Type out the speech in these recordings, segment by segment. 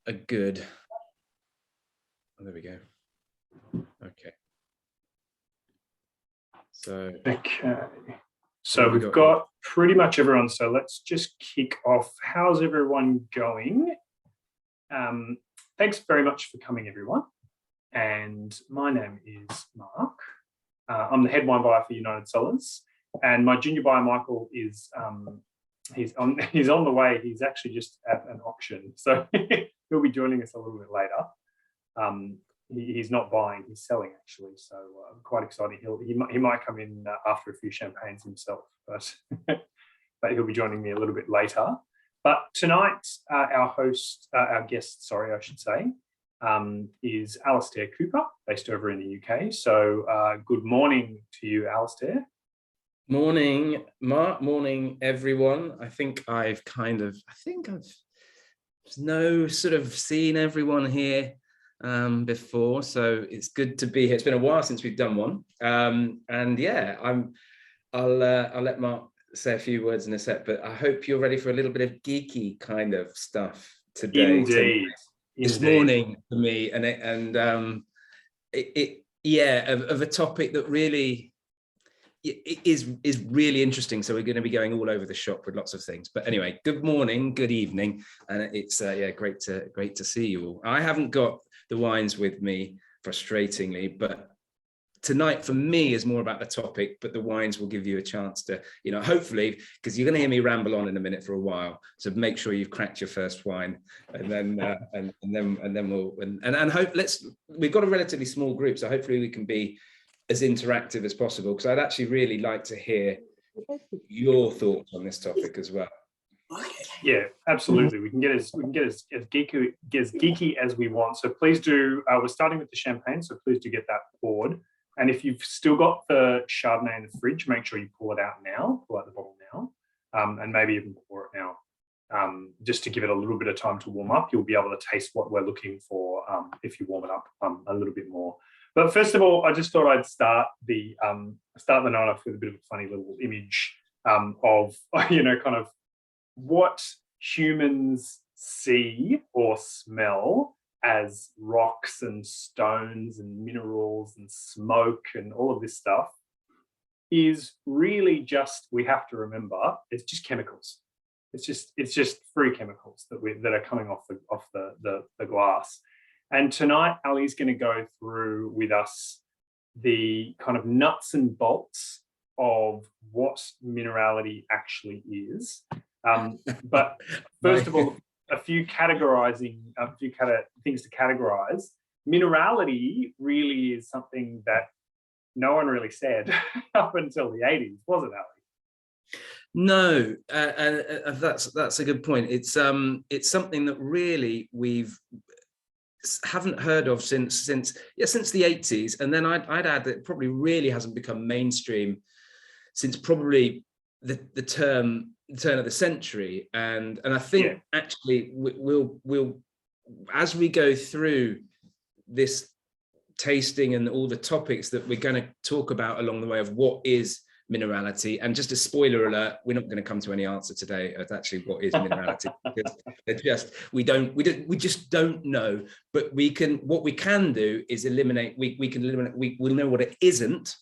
a good. Oh, there we go. Okay. So we've got pretty much everyone. So let's just kick off. How's everyone going? Thanks very much for coming, everyone. And my name is Mark. I'm the head wine buyer for United Cellars, and my junior buyer Michael is he's on the way. He's actually just at an auction, so he'll be joining us a little bit later. He's not buying, he's selling actually, so I'm quite excited. He might come in after a few champagnes himself, but but he'll be joining me a little bit later. But tonight, our guest, I should say, is Alastair Cooper, based over in the UK. So good morning to you, Alastair. Morning, Mark. Morning, everyone. I think I've sort of seen everyone here before, so it's good to be here. It's been a while since we've done one, and yeah, I'll let Mark say a few words in a sec, but I hope you're ready for a little bit of geeky kind of stuff today. Indeed. This morning for me, and of a topic that really is really interesting. So we're going to be going all over the shop with lots of things. But anyway, good morning, good evening, and it's great to see you all. I haven't got the wines with me, frustratingly, but tonight for me is more about the topic, but the wines will give you a chance to, hopefully, because you're going to hear me ramble on in a minute for a while. So make sure you've cracked your first wine, and then we've got a relatively small group, so hopefully we can be as interactive as possible, because I'd actually really like to hear your thoughts on this topic as well. Yeah, absolutely. We can get as geeky as we want. So please do. We're starting with the champagne, so please do get that poured. And if you've still got the Chardonnay in the fridge, make sure you pull it out now. Pull out the bottle now, and maybe even pour it now, just to give it a little bit of time to warm up. You'll be able to taste what we're looking for if you warm it up a little bit more. But first of all, I just thought I'd start the night off with a bit of a funny little image of kind of what humans see or smell as rocks and stones and minerals and smoke and all of this stuff is really just, we have to remember, it's just chemicals. It's just free chemicals that are coming off the glass. And tonight, Ali's going to go through with us the kind of nuts and bolts of what minerality actually is. But first of all, a few things to categorize. Minerality really is something that no one really said up until the 80s, was it, Ali? No, that's a good point. It's something that really haven't heard of since the 80s, and then I'd add that it probably really hasn't become mainstream since probably the turn of the century, and I think actually we'll as we go through this tasting and all the topics that we're going to talk about along the way of what is minerality, and just a spoiler alert, we're not going to come to any answer today of actually what is minerality, because we just don't know. But what we can do is we'll know what it isn't,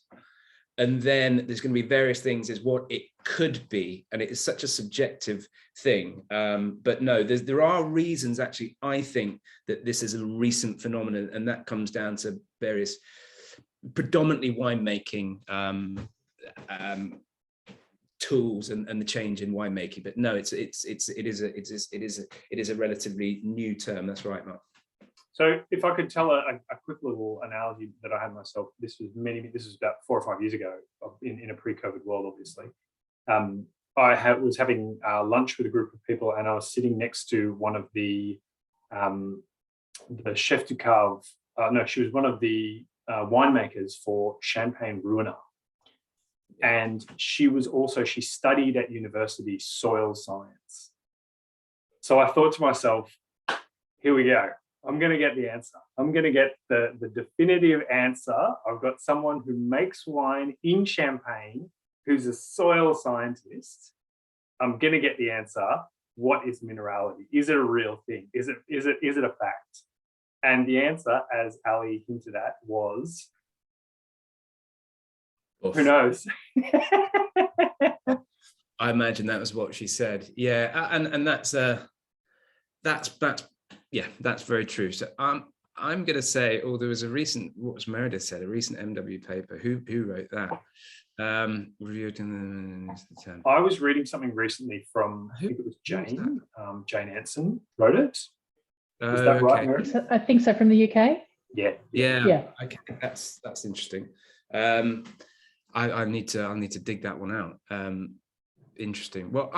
and then there's going to be various things is what it could be, and it is such a subjective thing. But no, there are reasons actually, I think, that this is a recent phenomenon, and that comes down to various, predominantly winemaking tools and the change in winemaking. But no, it is a relatively new term. That's right, Mark. So if I could tell a quick little analogy that I had myself, this was about 4 or 5 years ago in a pre-COVID world, obviously. I was having lunch with a group of people, and I was sitting next to one of the chef du cave. She was one of the winemakers for Champagne Ruiner. And she studied at university soil science. So I thought to myself, here we go. I'm going to get the answer. I'm going to get the definitive answer. I've got someone who makes wine in Champagne, who's a soil scientist. I'm going to get the answer. what is minerality? Is it a real thing? Is it a fact? And the answer, as Ali hinted at, was Oof. who knows? I imagine that was what she said. Yeah, and that's very true. So I'm going to say, there was a recent, what was Meredith said, a recent MW paper. Who wrote that? Reviewed in the I was reading something recently from, I think it was Jane. Jane Anson wrote it. Is that right, Meredith? I think so, from the UK. Yeah. Okay, that's interesting. I need to dig that one out. Interesting. Well,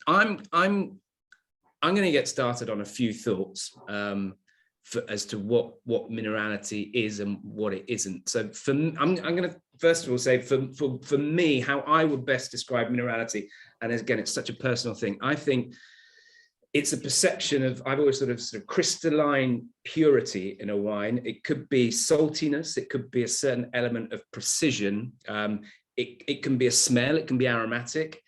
I'm going to get started on a few thoughts as to what minerality is and what it isn't. So I'm going to first of all say for me, how I would best describe minerality, and again, it's such a personal thing. I think it's a perception of, I've always sort of crystalline purity in a wine. It could be saltiness, it could be a certain element of precision. It can be a smell, it can be aromatic.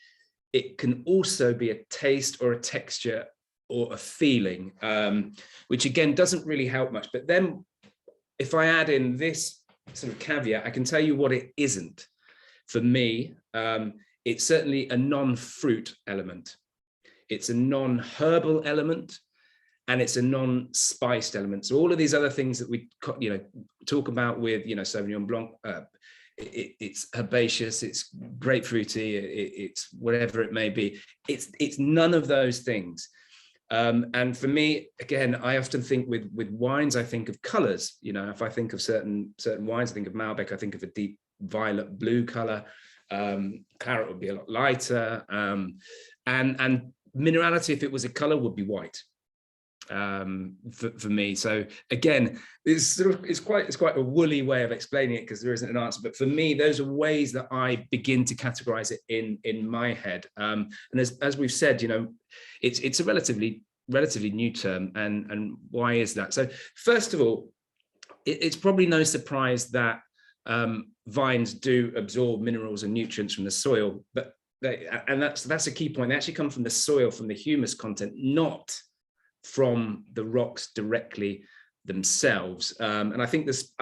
It can also be a taste or a texture or a feeling, which again doesn't really help much. But then if I add in this sort of caveat, I can tell you what it isn't. For me, it's certainly a non-fruit element. It's a non-herbal element, and it's a non-spiced element. So all of these other things that we talk about with Sauvignon Blanc, it's herbaceous, it's grapefruity, it's whatever it may be. It's none of those things. And for me, again, I often think with wines, I think of colors. If I think of certain wines, I think of Malbec, I think of a deep violet blue color. Claret would be a lot lighter. And minerality, if it was a color, would be white. For me. So again, it's quite a woolly way of explaining it, because there isn't an answer. But for me, those are ways that I begin to categorize it in my head. And as we've said, it's a relatively new term. And why is that? So first of all, it's probably no surprise that vines do absorb minerals and nutrients from the soil, but that's a key point. They actually come from the soil, from the humus content, not from the rocks directly themselves. And I think there's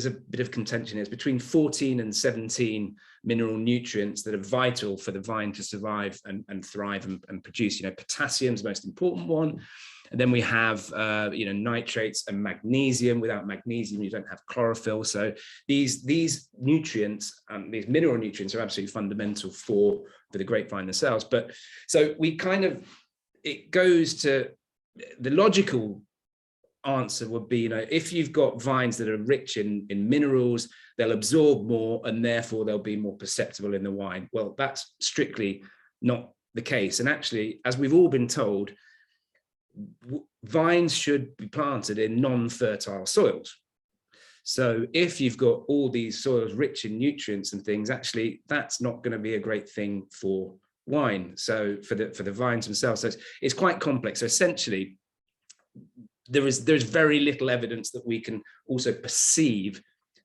a bit of contention here. It's between 14 and 17 mineral nutrients that are vital for the vine to survive and thrive and produce. Potassium's the most important one. And then we have, nitrates and magnesium. Without magnesium, you don't have chlorophyll. So these nutrients, these mineral nutrients, are absolutely fundamental for the grapevine themselves. But so it goes to the logical answer would be, if you've got vines that are rich in minerals, they'll absorb more, and therefore they'll be more perceptible in the wine. Well, that's strictly not the case. And actually, as we've all been told, vines should be planted in non-fertile soils. So if you've got all these soils rich in nutrients and things, actually that's not going to be a great thing for wine. So for the vines themselves, so it's quite complex. So essentially, there's very little evidence that we can also perceive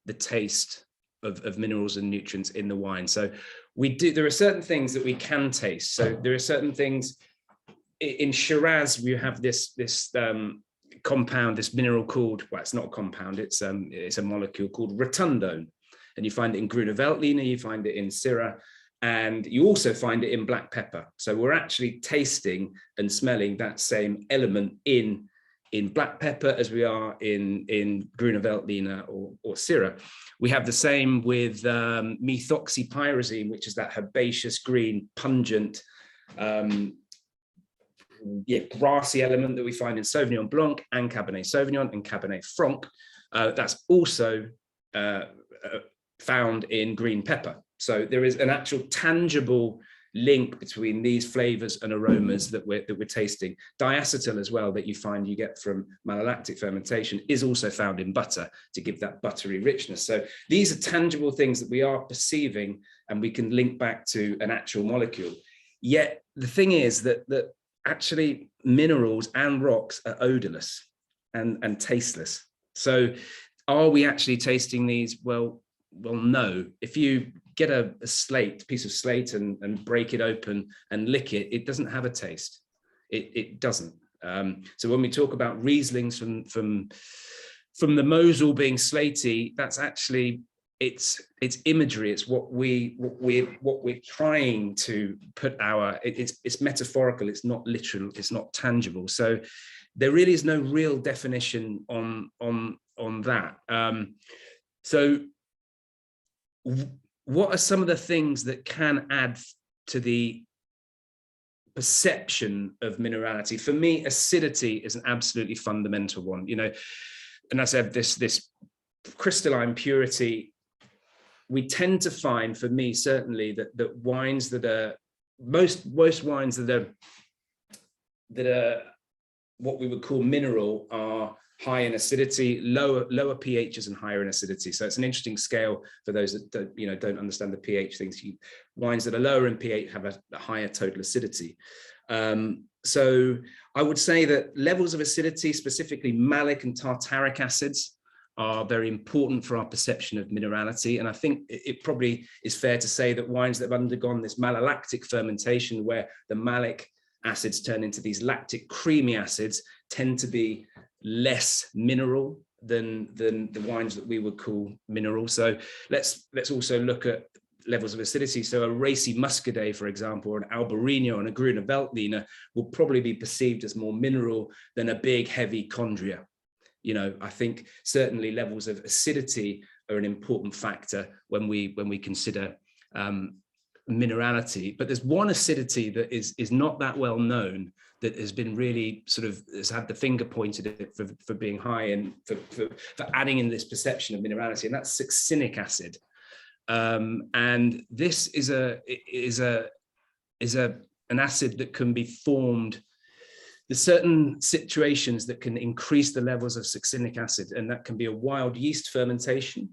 the taste of minerals and nutrients in the wine. So there are certain things that we can taste. So there are certain things in Shiraz. We have this compound, this mineral called, well, it's not a compound, it's a molecule called rotundone, and you find it in Grüne Veltliner, you find it in Syrah, and you also find it in black pepper. So we're actually tasting and smelling that same element in black pepper as we are in Grüne Veltliner or Syrah. We have the same with methoxypyrazine, which is that herbaceous green, pungent, grassy element that we find in Sauvignon Blanc and Cabernet Sauvignon and Cabernet Franc. That's also found in green pepper. So there is an actual tangible link between these flavors and aromas that we're tasting. Diacetyl as well, that you get from malolactic fermentation, is also found in butter to give that buttery richness. So these are tangible things that we are perceiving, and we can link back to an actual molecule. Yet the thing is that actually minerals and rocks are odorless and tasteless. So are we actually tasting these? Well, no. If you get a piece of slate and break it open and lick it, it doesn't have a taste. It doesn't. So when we talk about Rieslings from the Mosel being slaty, that's actually it's imagery. It's what we're trying to put it's metaphorical. It's not literal. It's not tangible. So there really is no real definition on that. So what are some of the things that can add to the perception of minerality? For me, acidity is an absolutely fundamental one, and I said this crystalline purity. We tend to find, for me certainly, that wines that are most wines that are what we would call mineral are high in acidity, lower pHs and higher in acidity. So it's an interesting scale for those that don't understand the pH things. Wines that are lower in pH have a higher total acidity. So I would say that levels of acidity, specifically malic and tartaric acids, are very important for our perception of minerality. And I think it probably is fair to say that wines that have undergone this malolactic fermentation, where the malic acids turn into these lactic creamy acids, tend to be less mineral than the wines that we would call mineral. So let's also look at levels of acidity. So a racy muscadet, for example, or an Albarino and a Grüner Veltliner will probably be perceived as more mineral than a big heavy Condria. I think certainly levels of acidity are an important factor when we consider minerality. But there's one acidity that is not that well known, that has been really has had the finger pointed at it for being high and for adding in this perception of minerality, and that's succinic acid. And this is an acid that can be formed. There's certain situations that can increase the levels of succinic acid, and that can be a wild yeast fermentation.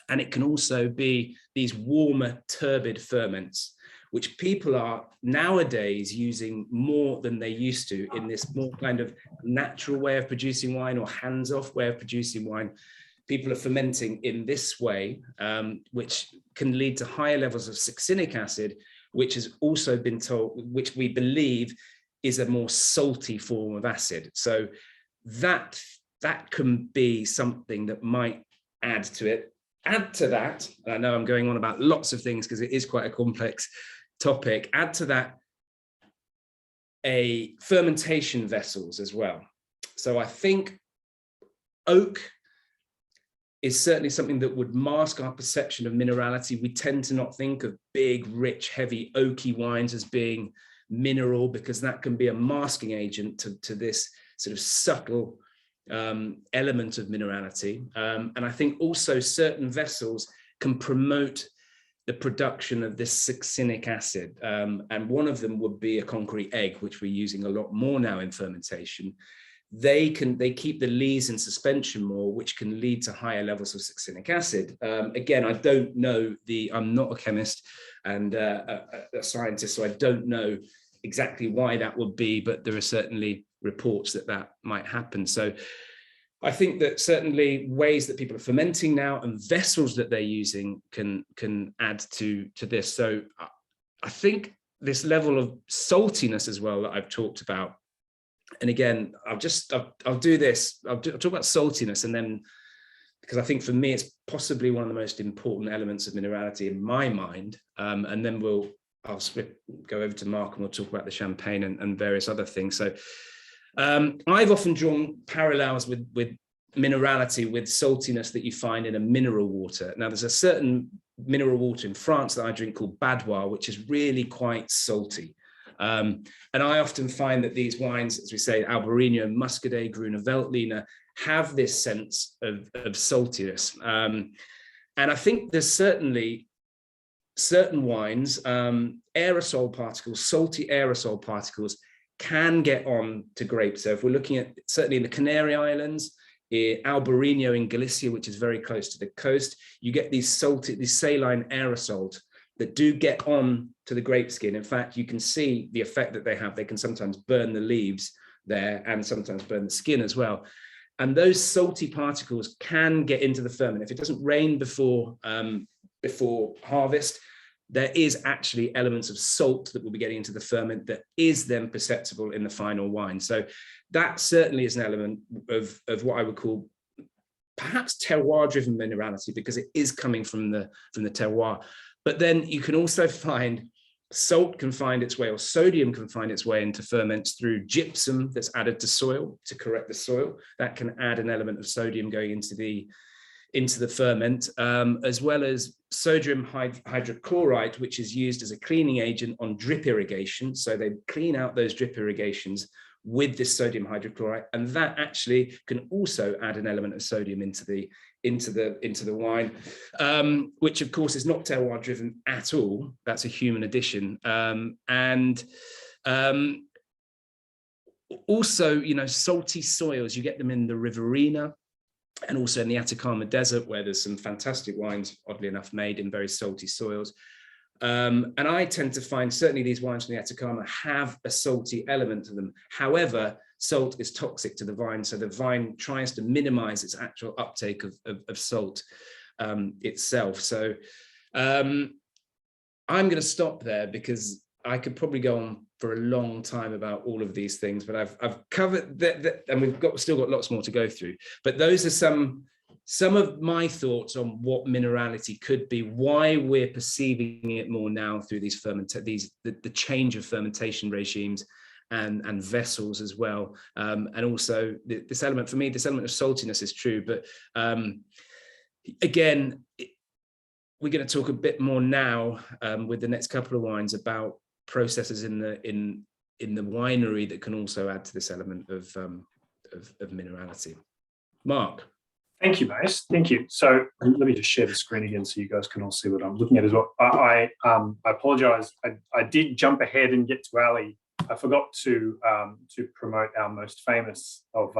And it can also be these warmer, turbid ferments, which people are nowadays using more than they used to in this more kind of natural way of producing wine, or hands-off way of producing wine. People are fermenting in this way, which can lead to higher levels of succinic acid, which has also been which we believe is a more salty form of acid. So that can be something that might add to it. Add to that, I know I'm going on about lots of things because it is quite a complex topic. Add to that a fermentation vessels as well. So I think oak is certainly something that would mask our perception of minerality. We tend to not think of big, rich, heavy, oaky wines as being mineral, because that can be a masking agent to this sort of subtle element of minerality. And I think also certain vessels can promote the production of this succinic acid. And one of them would be a concrete egg, which we're using a lot more now in fermentation. They keep the lees in suspension more, which can lead to higher levels of succinic acid. Again, I don't know I'm not a chemist and a scientist, so I don't know exactly why that would be, but there are certainly reports that might happen. So I think that certainly ways that people are fermenting now and vessels that they're using can add to this. So I think this level of saltiness as well that I've talked about. And again, I'll do this. I'll talk about saltiness, and then, because I think for me it's possibly one of the most important elements of minerality in my mind. And then I'll go over to Mark and we'll talk about the champagne and various other things. So I've often drawn parallels with minerality with saltiness that you find in a mineral water. Now, there's a certain mineral water in France that I drink called Badois, which is really quite salty. And I often find that these wines, as we say, Albarino, Muscadet, Grüner Veltliner, have this sense of saltiness. And I think there's certainly certain wines, aerosol particles, salty aerosol particles can get on to grapes. So if we're looking at certainly in the Canary Islands, Albarino in Galicia, which is very close to the coast, you get these saline aerosols that do get on to the grape skin. In fact, you can see the effect that they have. They can sometimes burn the leaves there and sometimes burn the skin as well. And those salty particles can get into the ferment. If it doesn't rain before harvest, there is actually elements of salt that will be getting into the ferment that is then perceptible in the final wine. So that certainly is an element of what I would call perhaps terroir-driven minerality, because it is coming from the terroir. But then you can also find salt can find its way, or sodium can find its way into ferments through gypsum that's added to soil to correct the soil. That can add an element of sodium going into the ferment, as well as sodium hydrochloride, which is used as a cleaning agent on drip irrigation. So they clean out those drip irrigations with this sodium hydrochloride, and that actually can also add an element of sodium into the wine, which of course is not terroir driven at all. That's a human addition. Also, you know, salty soils, you get them in the Riverina and also in the Atacama Desert, where there's some fantastic wines, oddly enough, made in very salty soils. And I tend to find certainly these wines from the Atacama have a salty element to them. However, salt is toxic to the vine, so the vine tries to minimize its actual uptake of salt itself. So I'm going to stop there, because I could probably go on for a long time about all of these things, but I've covered that, and we've still got lots more to go through. But those are some of my thoughts on what minerality could be, why we're perceiving it more now through these the change of fermentation regimes and vessels as well. And also this element, for me, this element of saltiness is true. But again, we're going to talk a bit more now with the next couple of wines about processes in the winery that can also add to this element of minerality. Mark. Thank you, Mace. Thank you. So let me just share the screen again so you guys can all see what I'm looking at as well. I apologise. I did jump ahead and get to Ali. I forgot to promote our most famous of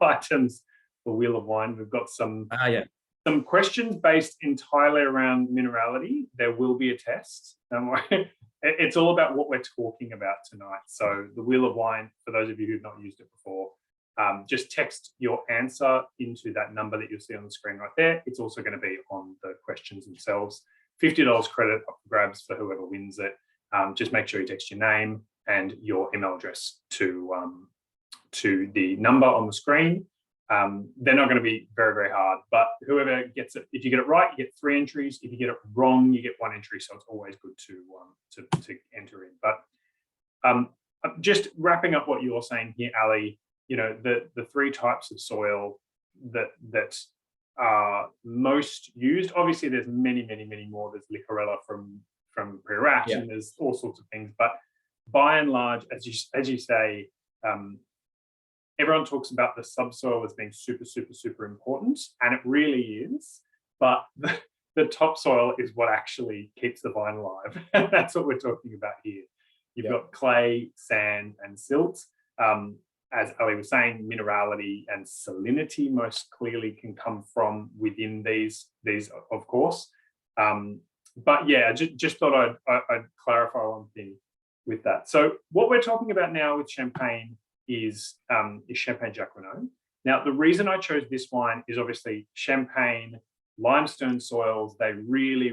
items, the Wheel of Wine. We've got some questions based entirely around minerality. There will be a test. Don't worry. It's all about what we're talking about tonight. So the Wheel of Wine, for those of you who've not used it before, just text your answer into that number that you'll see on the screen right there. It's also going to be on the questions themselves. $50 credit up for grabs for whoever wins it. Just make sure you text your name and your email address to the number on the screen. They're not going to be very, very hard, but whoever gets it, if you get it right, you get 3 entries. If you get it wrong, you get 1 entry. So it's always good to enter in. But just wrapping up what you're saying here, Ali, you know, the 3 types of soil that are most used. Obviously, there's many more. There's Licorella from Priorat, and there's all sorts of things. But by and large, as you say, everyone talks about the subsoil as being super important, and it really is. But the topsoil is what actually keeps the vine alive. And that's what we're talking about here. You've got clay, sand, and silt. As Ali was saying, minerality and salinity most clearly can come from within these of course. But yeah, just thought I'd clarify one thing with that. So what we're talking about now with Champagne is Champagne Jacquinot. Now, the reason I chose this wine is obviously Champagne, limestone soils, they really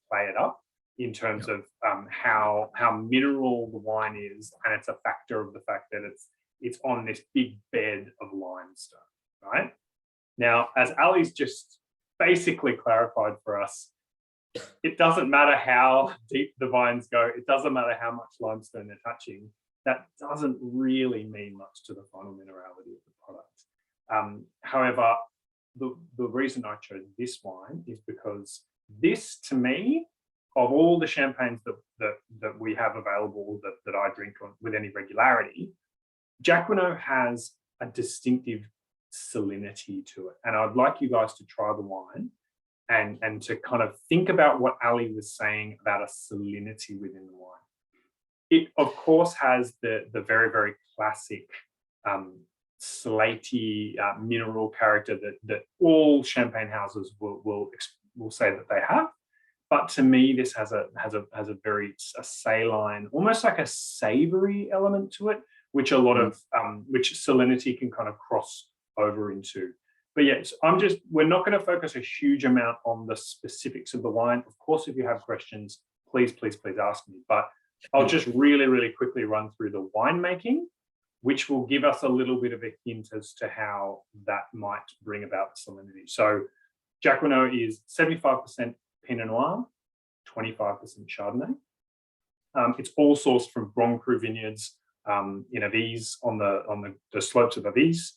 play it up in terms of how mineral the wine is, and it's a factor of the fact that it's on this big bed of limestone, right? Now, as Ali's just basically clarified for us, it doesn't matter how deep the vines go, it doesn't matter how much limestone they're touching, that doesn't really mean much to the final minerality of the product. However, the reason I chose this wine is because this, to me, of all the champagnes that we have available that I drink with any regularity, Jacquinot has a distinctive salinity to it. And I'd like you guys to try the wine and to kind of think about what Ali was saying about a salinity within the wine. It, of course, has the very classic slaty mineral character that all champagne houses will say that they have. But to me, this has a very saline, almost like a savory element to it, which a lot of which salinity can kind of cross over into. But yes, we're not going to focus a huge amount on the specifics of the wine. Of course, if you have questions, please ask me. But I'll just really, really quickly run through the winemaking, which will give us a little bit of a hint as to how that might bring about the salinity. So Jacquinot is 75% Pinot Noir, 25% Chardonnay. It's all sourced from Grand Cru vineyards in Aviz, on the slopes of Aviz.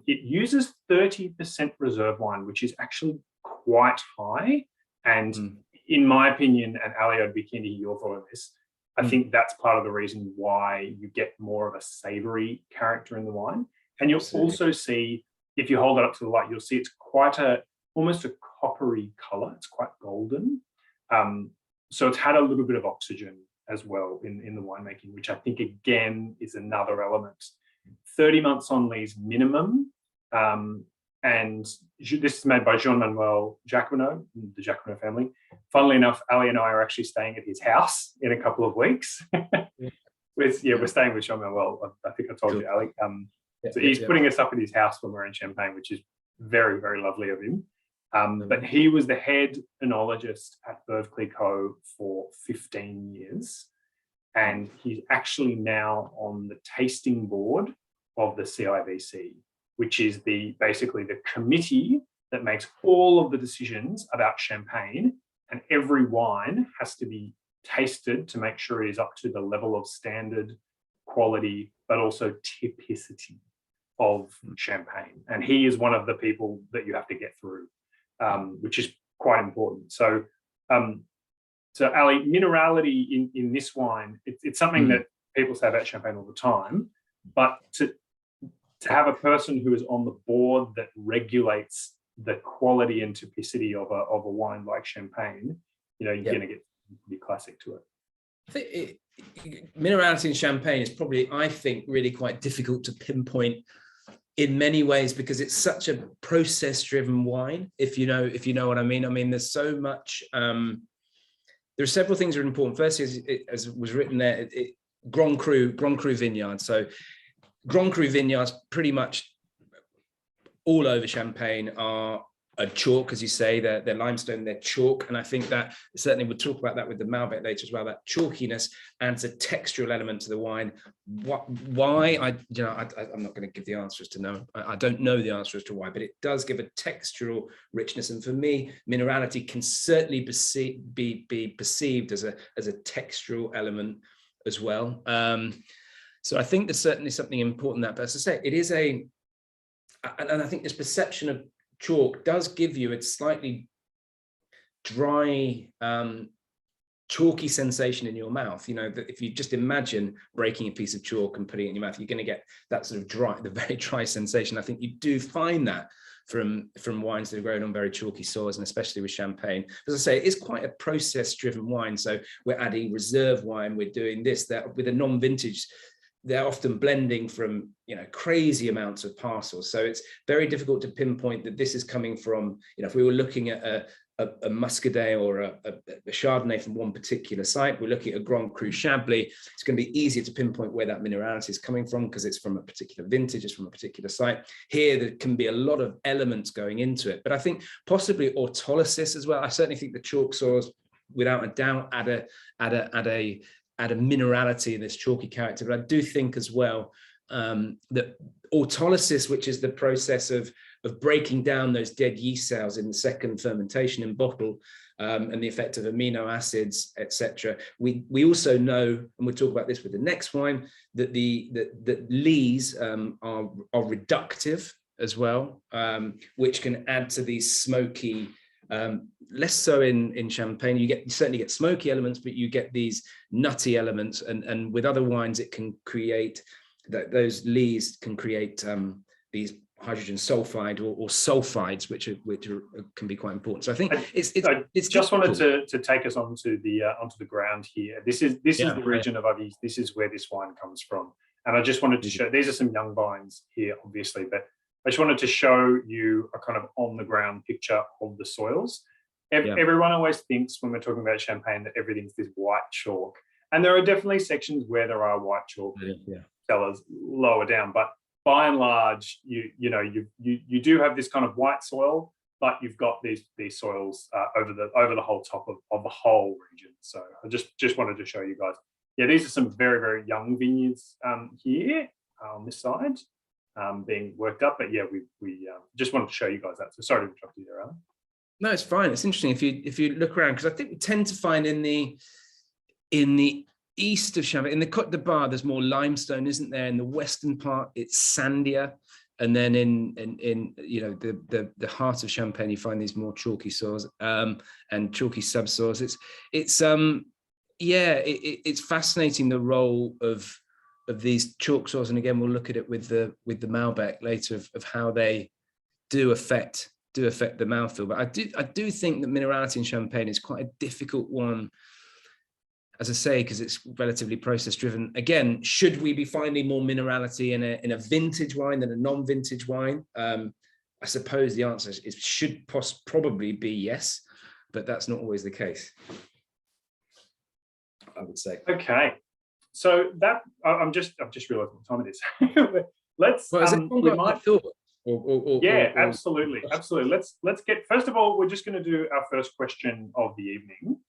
It uses 30% reserve wine, which is actually quite high. And in my opinion, and Ali, I'd be keen to hear your thought on this, I think that's part of the reason why you get more of a savory character in the wine. And you'll also see, if you hold it up to the light, you'll see it's quite almost a coppery color. It's quite golden. So it's had a little bit of oxygen as well in the winemaking, which I think, again, is another element. 30 months on lees minimum. And this is made by Jean-Manuel Jacquinot, the Jacquinot family. Funnily enough, Ali and I are actually staying at his house in a couple of weeks. We're staying with Jean-Manuel. I think I told you, Ali. So he's putting us up at his house when we're in Champagne, which is very, very lovely of him. But he was the head enologist at Veuve Clicquot for 15 years. And he's actually now on the tasting board of the CIVC, which is basically the committee that makes all of the decisions about champagne, and every wine has to be tasted to make sure it is up to the level of standard quality, but also typicity of champagne. And he is one of the people that you have to get through, which is quite important. So, Ali, minerality in this wine, it's something that people say about champagne all the time, but to have a person who is on the board that regulates the quality and typicity of a wine like champagne, you're going to get pretty classic to it. I think minerality in champagne is probably, I think, really quite difficult to pinpoint in many ways, because it's such a process-driven wine. If you know what I mean. I mean, there's so much. There are several things that are important. Firstly, as was written there, Grand Cru vineyard. So Grand Cru vineyards, pretty much all over Champagne, are a chalk, as you say. They're limestone, they're chalk, and I think that certainly we'll talk about that with the Malbec later as well. That chalkiness adds a textural element to the wine. Why? I'm not going to give the answer as to no. I don't know the answer as to why, but it does give a textural richness. And for me, minerality can certainly be perceived as a textural element as well. So I think there's certainly something important that, but as I say, it is and I think this perception of chalk does give you a slightly dry, chalky sensation in your mouth. That if you just imagine breaking a piece of chalk and putting it in your mouth, you're going to get that sort of the very dry sensation. I think you do find that from wines that are grown on very chalky soils, and especially with Champagne. As I say, it is quite a process-driven wine. So we're adding reserve wine, we're doing this, that with a non-vintage. They're often blending from crazy amounts of parcels, so it's very difficult to pinpoint that this is coming from. If we were looking at a Muscadet or a Chardonnay from one particular site, we're looking at a Grand Cru Chablis. It's going to be easier to pinpoint where that minerality is coming from because it's from a particular vintage, it's from a particular site. Here, there can be a lot of elements going into it, but I think possibly autolysis as well. I certainly think the chalk soils, without a doubt, add a minerality in this chalky character. But I do think as well that autolysis, which is the process of breaking down those dead yeast cells in the second fermentation in bottle, and the effect of amino acids, etc. We also know, and we'll talk about this with the next wine, that that lees are reductive as well, which can add to these smoky. Less so in Champagne. You certainly get smoky elements, but you get these nutty elements, and with other wines it can create those lees can create these hydrogen sulfide or sulfides, which can be quite important. So I think it's just wanted to take us onto the ground here. This is the region of Aviz. This is where this wine comes from, and I just wanted to show. These are some young vines here, obviously, but I just wanted to show you a kind of on-the-ground picture of the soils. Everyone always thinks when we're talking about Champagne that everything's this white chalk. And there are definitely sections where there are white chalk cellars lower down. But by and large, you do have this kind of white soil, but you've got these soils over the whole top of the whole region. So I just wanted to show you guys. Yeah, these are some very, very young vineyards here on this side being worked up. But yeah, we just wanted to show you guys that. So sorry to interrupt you there, Alan. No, it's fine. It's interesting if you look around, because I think we tend to find in the east of Champagne, in the Côte de Bar, there's more limestone, isn't there? In the western part, it's sandier, and then in the heart of Champagne, you find these more chalky soils and chalky subsoils. It's fascinating, the role of these chalk soils, and again, we'll look at it with the Malbec later of how they do affect the mouthfeel. But I do think that minerality in Champagne is quite a difficult one, as I say, because it's relatively process driven. Again, should we be finding more minerality in a vintage wine than a non-vintage wine? I suppose the answer should probably be yes, but that's not always the case, I would say. Okay, so that I'm just realising what time it is. Let's absolutely. Let's get, first of all, we're just going to do our first question of the evening,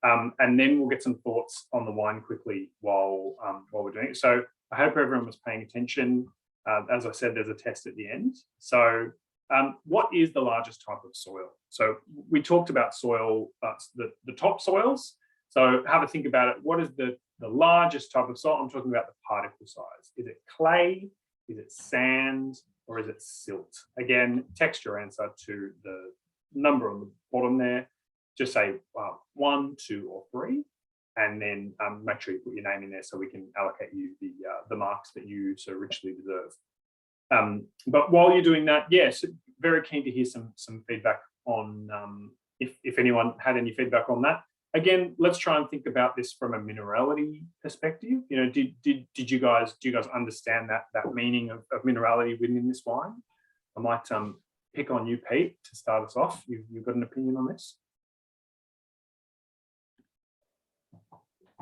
and then we'll get some thoughts on the wine quickly while we're doing it. So I hope everyone was paying attention. As I said, there's a test at the end. So what is the largest type of soil? So we talked about soil, the top soils. So have a think about it. What is the largest type of soil? I'm talking about the particle size. Is it clay? Is it sand? Or is it silt? Again, text your answer to the number on the bottom there. Just say 1, 2, or 3, and then make sure you put your name in there so we can allocate you the marks that you so richly deserve. But while you're doing that, yes, very keen to hear some feedback on if anyone had any feedback on that. Again, let's try and think about this from a minerality perspective. You know, do you guys understand that meaning of minerality within this wine? I might pick on you, Pete, to start us off. You've got an opinion on this?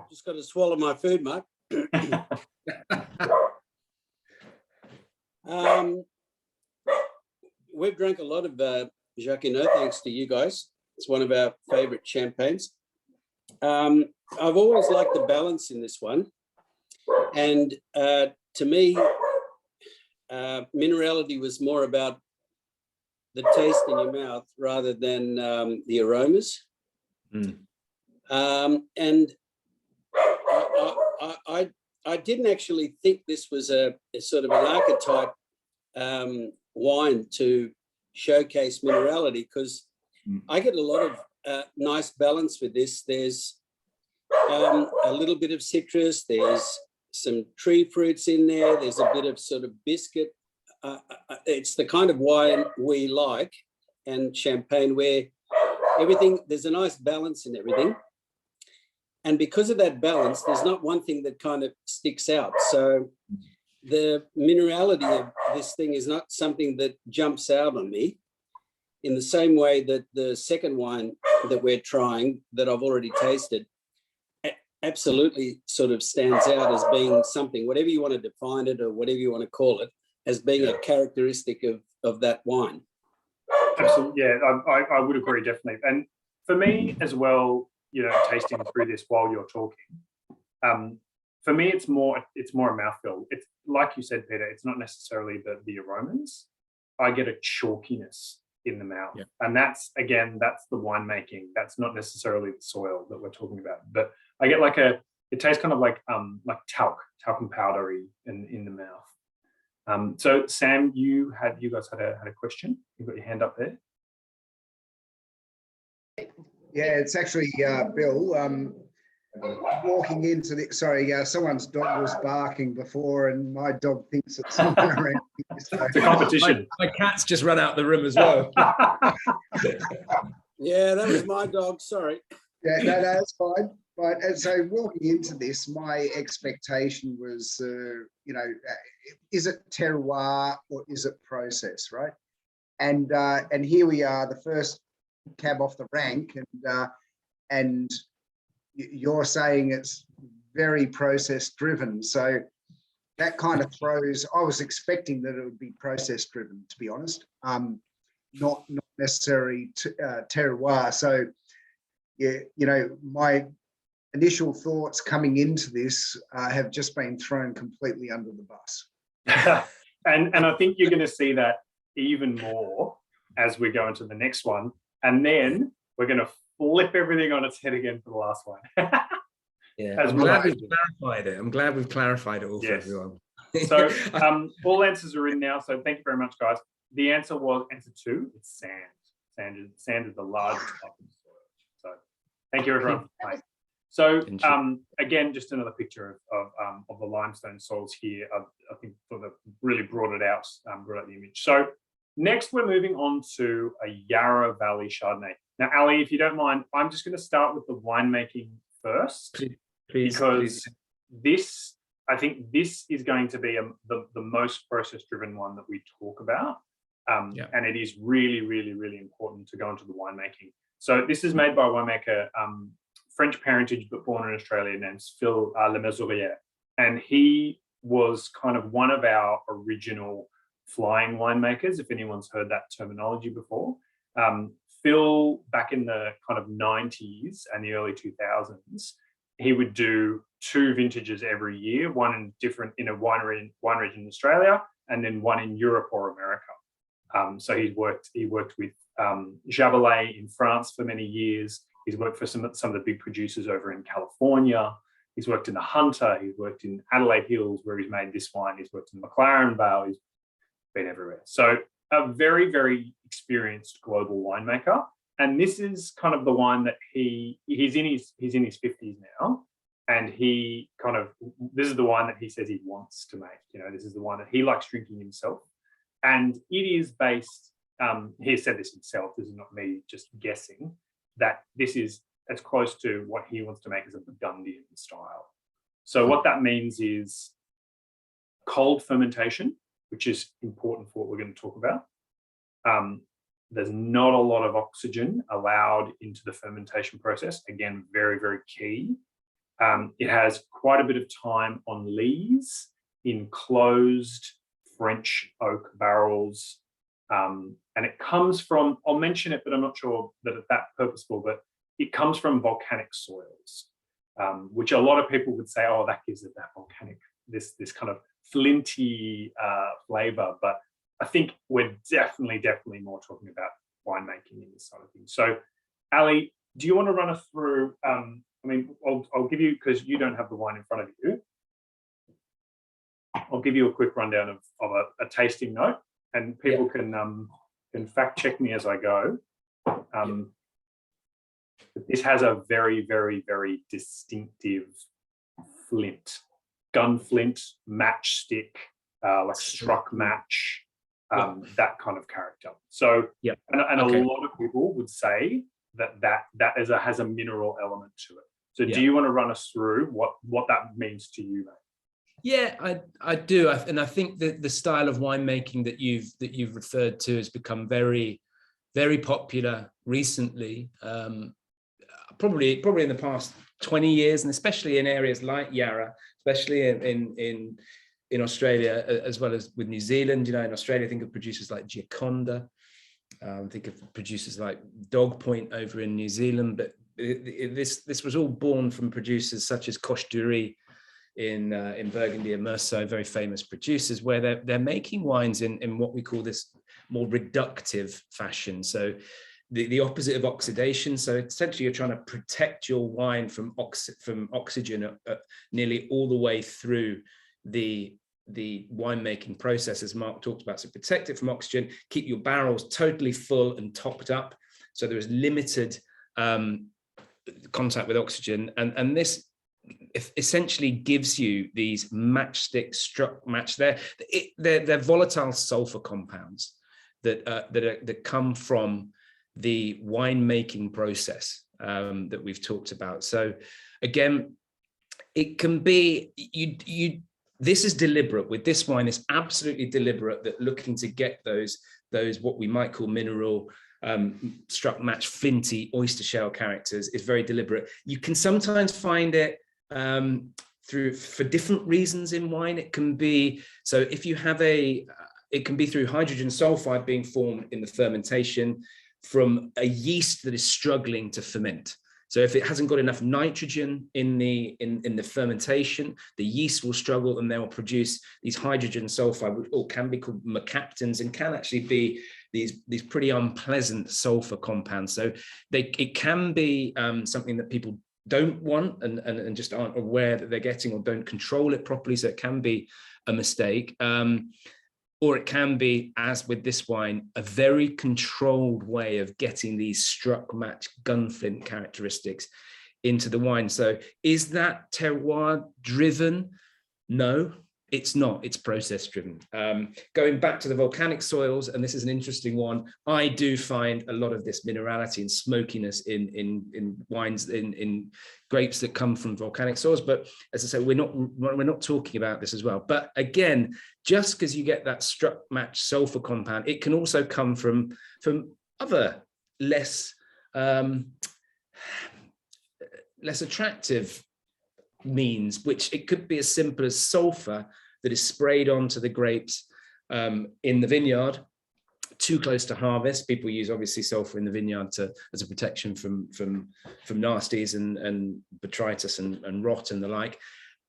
Just got to swallow my food, Mark. We've drank a lot of Jacquinot, thanks to you guys. It's one of our favourite champagnes. I've always liked the balance in this one, and to me, minerality was more about the taste in your mouth rather than the aromas. And I didn't actually think this was a sort of an archetype wine to showcase minerality, because I get a lot of nice balance with this. There's a little bit of citrus, there's some tree fruits in there, there's a bit of sort of biscuit. It's the kind of wine we like, and Champagne, where there's a nice balance in everything. And because of that balance, there's not one thing that kind of sticks out. So the minerality of this thing is not something that jumps out on me, in the same way that the second wine that we're trying, that I've already tasted, absolutely sort of stands out as being something, whatever you want to define it or whatever you want to call it, as being a characteristic of that wine. Absolutely, yeah, I would agree, definitely. And for me as well, you know, tasting through this while you're talking, for me, it's more a mouthfeel. It's like you said, Peter, it's not necessarily the aromas. I get a chalkiness in the mouth, and that's the winemaking. That's not necessarily the soil that we're talking about, but I get it tastes kind of like talcum powdery in the mouth. So Sam, you guys had a question. You've got your hand up there. Yeah, it's actually Bill. Walking into the someone's dog was barking before, and my dog thinks it's someone around here, so. It's a competition. My cat's just run out the room as well. Yeah, that was my dog. Sorry. Yeah, no, that's fine. But and so walking into this, my expectation was, is it terroir or is it process, right? And here we are, the first cab off the rank, and you're saying it's very process driven. So that kind of throws. I was expecting that it would be process driven, to be honest, not necessarily terroir. So, yeah, you know, my initial thoughts coming into this have just been thrown completely under the bus. and I think you're going to see that even more as we go into the next one, and then we're going to flip everything on its head again for the last one. Yeah, As I'm well. glad we've clarified it. I'm glad we've clarified it all for Yes. everyone. So all answers are in now. So thank you very much, guys. The answer was answer 2. It's sand. Sand is the largest type of soil. So thank you, everyone. Bye. So again, just another picture of the limestone soils here. I think really brought it out the image. So next, we're moving on to a Yara Valley Chardonnay. Now, Ali, if you don't mind, I'm just going to start with the winemaking first, because this, I think this is going to be the most process-driven one that we talk about. And it is really, really, really important to go into the winemaking. So this is made by a winemaker, French parentage, but born in Australia, named Phil Lemesurier. And he was kind of one of our original flying winemakers, if anyone's heard that terminology before. Phil, back in the kind of 90s and the early 2000s, he would do 2 vintages every year, one in a wine region in Australia, and then one in Europe or America. So he worked with Javelet in France for many years. He's worked for some of the big producers over in California. He's worked in the Hunter. He's worked in Adelaide Hills, where he's made this wine. He's worked in the McLaren Vale. He's been everywhere. So a very, very experienced global winemaker. And this is kind of the wine that he's in his 50s now. And this is the wine that he says he wants to make. You know, this is the wine that he likes drinking himself. And it is based, he said this himself, this is not me just guessing, that this is as close to what he wants to make as a Burgundian style. So what that means is cold fermentation, which is important for what we're going to talk about. There's not a lot of oxygen allowed into the fermentation process. Again, very, very key. It has quite a bit of time on lees in closed French oak barrels. And it comes from, I'll mention it, but I'm not sure that it's that purposeful, but it comes from volcanic soils, which a lot of people would say, oh, that gives it that volcanic, this kind of flinty flavor. But I think we're definitely more talking about winemaking in this sort of thing. So, Ali, do you want to run us through, I'll give you, because you don't have the wine in front of you, I'll give you a quick rundown of a tasting note, and people can fact check me as I go. This has a very, very, very distinctive flint, gun flint, matchstick, like struck match, that kind of character. So, and a lot of people would say that has a mineral element to it. So, do you want to run us through what that means to you, mate? Yeah, I do, and I think that the style of winemaking that you've referred to has become very, very popular recently. Probably in the past 20 years, and especially in areas like Yara, especially in Australia, as well as with New Zealand. You know, in Australia, think of producers like Gioconda. Think of producers like Dog Point over in New Zealand. But this was all born from producers such as Coche Dury in Burgundy and Meursault, very famous producers, where they're making wines in what we call this more reductive fashion. So the opposite of oxidation. So essentially, you're trying to protect your wine from oxygen nearly all the way through the winemaking process, as Mark talked about. So protect it from oxygen, keep your barrels totally full and topped up, so there is limited contact with oxygen, and this essentially gives you these matchstick struck match. They're volatile sulfur compounds that come from the winemaking process that we've talked about. So again, it can be this is deliberate. With this wine, it's absolutely deliberate, that looking to get those what we might call mineral struck match flinty oyster shell characters is very deliberate. You can sometimes find it for different reasons in wine. It can be, so if you have it can be through hydrogen sulfide being formed in the fermentation from a yeast that is struggling to ferment. So if it hasn't got enough nitrogen in the fermentation, the yeast will struggle and they will produce these hydrogen sulfide, which all can be called mercaptans and can actually be these pretty unpleasant sulfur compounds. So it can be something that people don't want and just aren't aware that they're getting, or don't control it properly. So it can be a mistake. Or it can be, as with this wine, a very controlled way of getting these struck match gunflint characteristics into the wine. So is that terroir driven? No, it's not. It's process driven. Going back to the volcanic soils, and this is an interesting one, I do find a lot of this minerality and smokiness in wines, in grapes that come from volcanic soils. But as I say, we're not talking about this as well. But again, just because you get that struck match sulfur compound, it can also come from other less attractive means, which it could be as simple as sulfur that is sprayed onto the grapes in the vineyard too close to harvest. People use obviously sulfur in the vineyard as a protection from nasties and botrytis and rot and the like.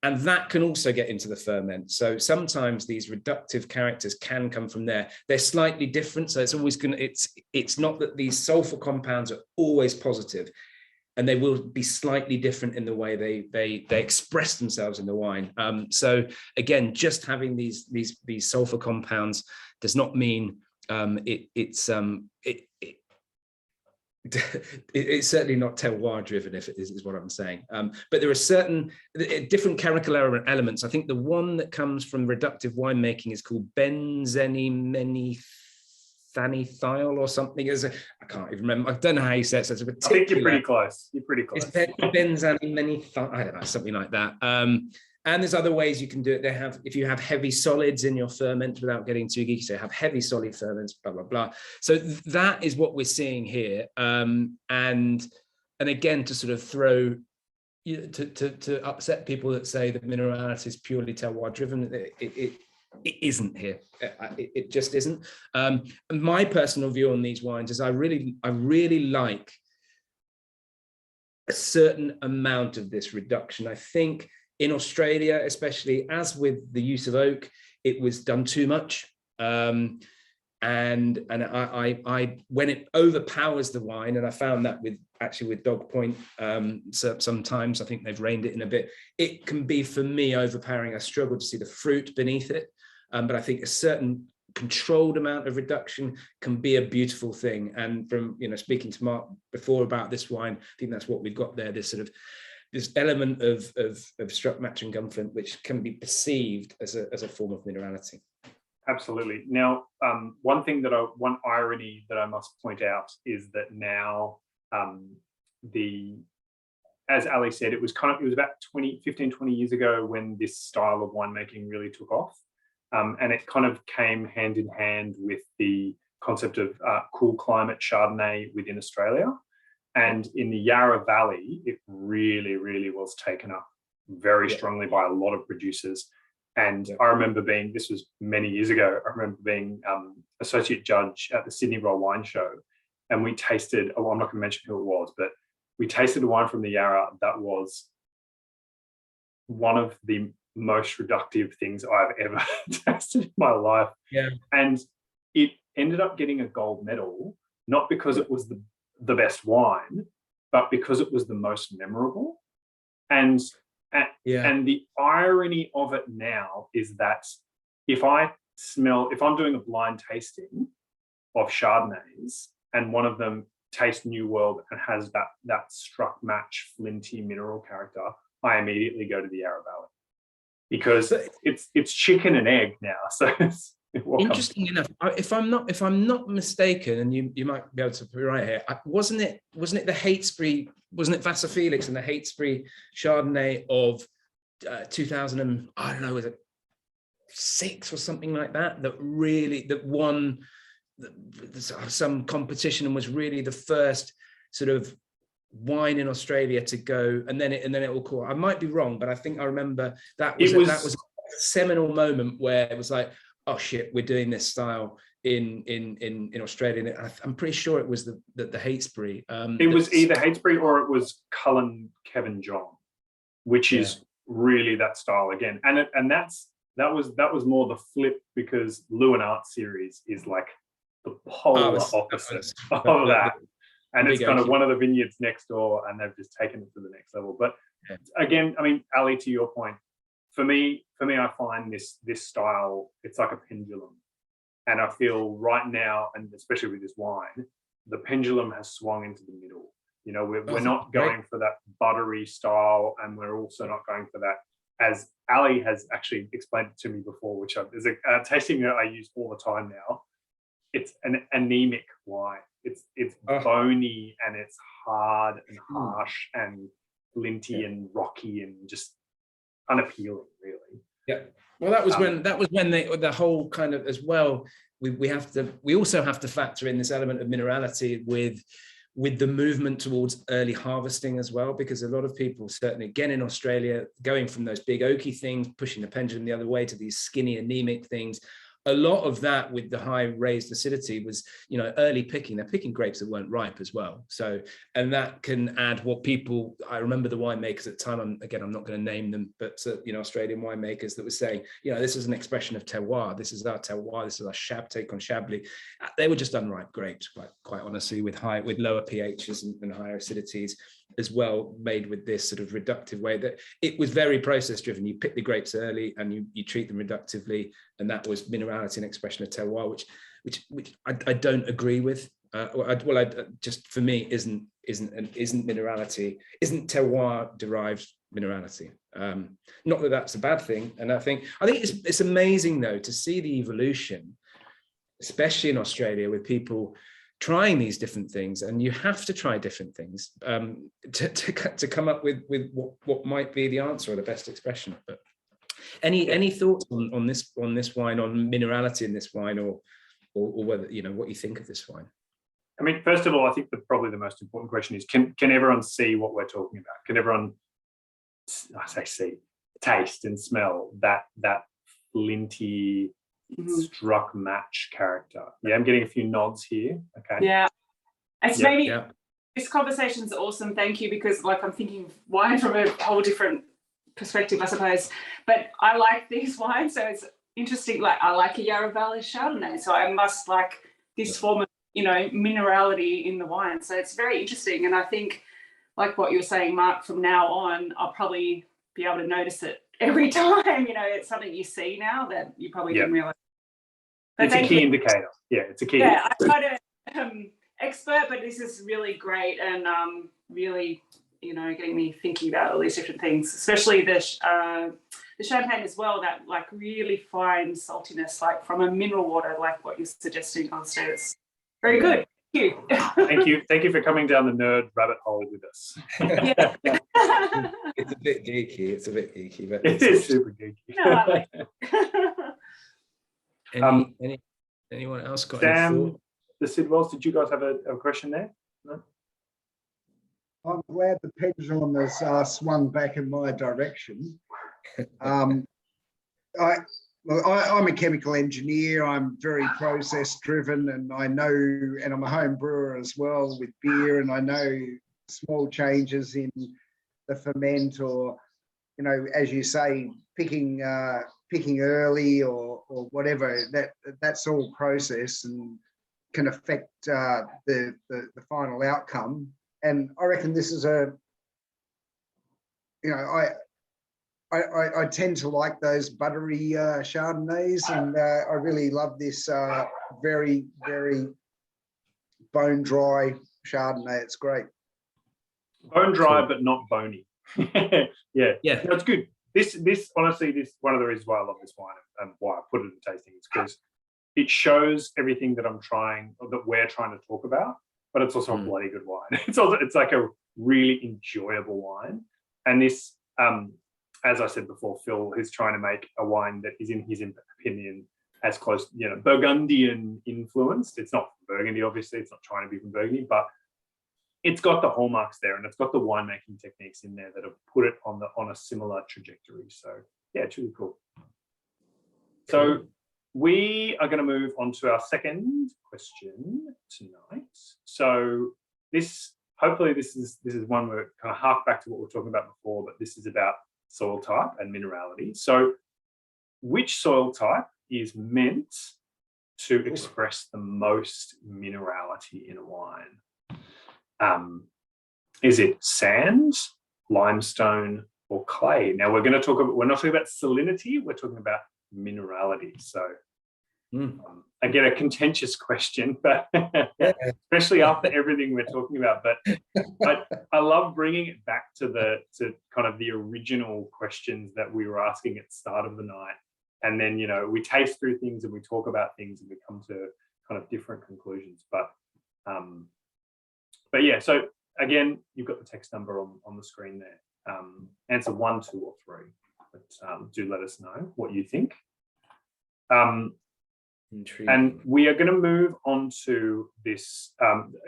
And that can also get into the ferment. So sometimes these reductive characters can come from there. They're slightly different. So it's always it's not that these sulfur compounds are always positive, and they will be slightly different in the way they express themselves in the wine. So again, just having these sulfur compounds does not mean it's certainly not terroir driven, if it is what I'm saying. But there are certain different chemical elements. I think the one that comes from reductive winemaking is called benzenyl or something. I can't even remember. I don't know how you say it. So it's a particular, I think you're pretty close. You're pretty close. It's benzenyl, I don't know, something like that. And there's other ways you can do it. If you have heavy solids in your ferment, without getting too geeky, so have heavy solid ferments, blah, blah, blah. So that is what we're seeing here. And again, to sort of throw, to upset people that say that minerality is purely terroir driven, it isn't here. It just isn't. And my personal view on these wines is I really like a certain amount of this reduction. I think in Australia, especially, as with the use of oak, it was done too much. And I when it overpowers the wine, and I found that with Dog Point, so sometimes I think they've reined it in a bit. It can be, for me, overpowering. I struggle to see the fruit beneath it. But I think a certain controlled amount of reduction can be a beautiful thing. And from speaking to Mark before about this wine, I think that's what we've got there. This element of struck match and gunflint, which can be perceived as a form of minerality. Absolutely. Now, one irony that I must point out is that now as Ali said, it was about 15, 20 years ago when this style of winemaking really took off. And it kind of came hand in hand with the concept of cool climate Chardonnay within Australia. And in the Yara Valley, it really, really was taken up very strongly by a lot of producers. And I remember this was many years ago, I remember being associate judge at the Sydney Roll Wine Show. And we tasted, I'm not going to mention who it was, but we tasted a wine from the Yara that was one of the most reductive things I've ever tasted in my life. Yeah. And it ended up getting a gold medal, not because it was the best wine, but because it was the most memorable. And the irony of it now is that if I'm doing a blind tasting of Chardonnays and one of them tastes New World and has that struck match flinty mineral character, I immediately go to the Yara Valley, because it's chicken and egg now. So interesting enough, if I'm not mistaken, and you might be able to be right here, wasn't it the Heytesbury, wasn't it Vassar Felix and the Heytesbury Chardonnay of 2000 and I don't know, was it 6 or something like that, that won some competition and was really the first sort of wine in Australia to go, and then it will call. I might be wrong, but I think I remember that was a seminal moment where it was like, oh shit, we're doing this style in Australia. And I'm pretty sure it was the Heytesbury. It was either Heytesbury or it was Cullen Kevin John, which is really that style again. And that was more the flip, because Lewin-Art series is like the polar opposite of that. And it's kind of one of the vineyards next door, and they've just taken it to the next level. But again, I mean, Ali, to your point, for me, I find this style, it's like a pendulum. And I feel right now, and especially with this wine, the pendulum has swung into the middle. You know, we're not going for that buttery style, and we're also not going for that, as Ali has actually explained it to me before, which is a tasting that I use all the time now. It's an anemic wine. It's bony, and it's hard and harsh and flinty and rocky and just unappealing, really. Yeah. Well, that was when the whole kind of, as well, we also have to factor in this element of minerality with the movement towards early harvesting as well, because a lot of people, certainly again in Australia, going from those big oaky things, pushing the pendulum the other way to these skinny anemic things. A lot of that with the high raised acidity was, you know, early picking. They're picking grapes that weren't ripe as well. So, and that can add what people, I remember the winemakers at the time, I'm not going to name them, but, you know, Australian winemakers that were saying, you know, this is an expression of terroir. This is our terroir. This is our take on Chablis. They were just unripe grapes, quite honestly, with lower pHs and higher acidities as well, made with this sort of reductive way. That it was very process driven. You pick the grapes early and you treat them reductively, and that was minerality and expression of terroir, which I don't agree with. Just for me isn't minerality, isn't terroir derived minerality. Not that that's a bad thing, and I think it's amazing though to see the evolution, especially in Australia, with people trying these different things, and you have to try different things to come up with what might be the answer or the best expression. But any thoughts on this wine, on minerality in this wine, or whether, you know, what you think of this wine? I mean, first of all, I think probably the most important question is, can everyone see what we're talking about? Can everyone, taste and smell that flinty, struck match character? Yeah, I'm getting a few nods here. Okay. Yeah, it's maybe this conversation's awesome. Thank you, because like I'm thinking wine from a whole different perspective, I suppose. But I like these wines, so it's interesting. Like I like a Yara Valley Chardonnay, so I must like this form of, you know, minerality in the wine. So it's very interesting, and I think, like what you were saying, Mark, from now on, I'll probably be able to notice it every time. You know, it's something you see now that you probably didn't realize. But it's a key indicator. Yeah, it's a key. Yeah, I'm not an expert, but this is really great, and really, you know, getting me thinking about all these different things, especially the champagne as well. That like really fine saltiness, like from a mineral water, like what you're suggesting, Alastair. It's very good. Thank you. Thank you for coming down the nerd rabbit hole with us. It's a bit geeky, but it is super geeky. No, I like anyone else got Sam, any thought? the Sidwells, did you guys have a question there? No? I'm glad the pendulum has swung back in my direction. I'm a chemical engineer. I'm very process driven, and I know, and I'm a home brewer as well with beer, and I know small changes in the ferment, or, you know, as you say, picking early or whatever, that's all process and can affect the final outcome. And I reckon this is I tend to like those buttery Chardonnays, and I really love this very, very bone dry Chardonnay. It's great. Bone dry, but not bony. Yeah. No, it's good. This honestly, this one of the reasons why I love this wine and why I put it in tasting is because it shows everything that we're trying to talk about, but it's also a bloody good wine. It's like a really enjoyable wine. And this, as I said before, Phil is trying to make a wine that is, in his opinion, as close, you know, Burgundian influenced. It's not from Burgundy, obviously. It's not trying to be from Burgundy, but it's got the hallmarks there, and it's got the winemaking techniques in there that have put it on a similar trajectory. So yeah, it's really cool. So we are going to move on to our second question tonight. So hopefully this is one where kind of hark back to what we were talking about before, but this is about soil type and minerality. So which soil type is meant to express the most minerality in a wine? Is it sand, limestone, or clay? Now we're not talking about salinity, we're talking about minerality. So again, a contentious question, but especially after everything we're talking about. But I love bringing it back to kind of the original questions that we were asking at the start of the night. And then, you know, we taste through things and we talk about things and we come to kind of different conclusions. But yeah, so again, you've got the text number on the screen there. Answer 1, 2, or 3. But do let us know what you think. And we are going to move on to this.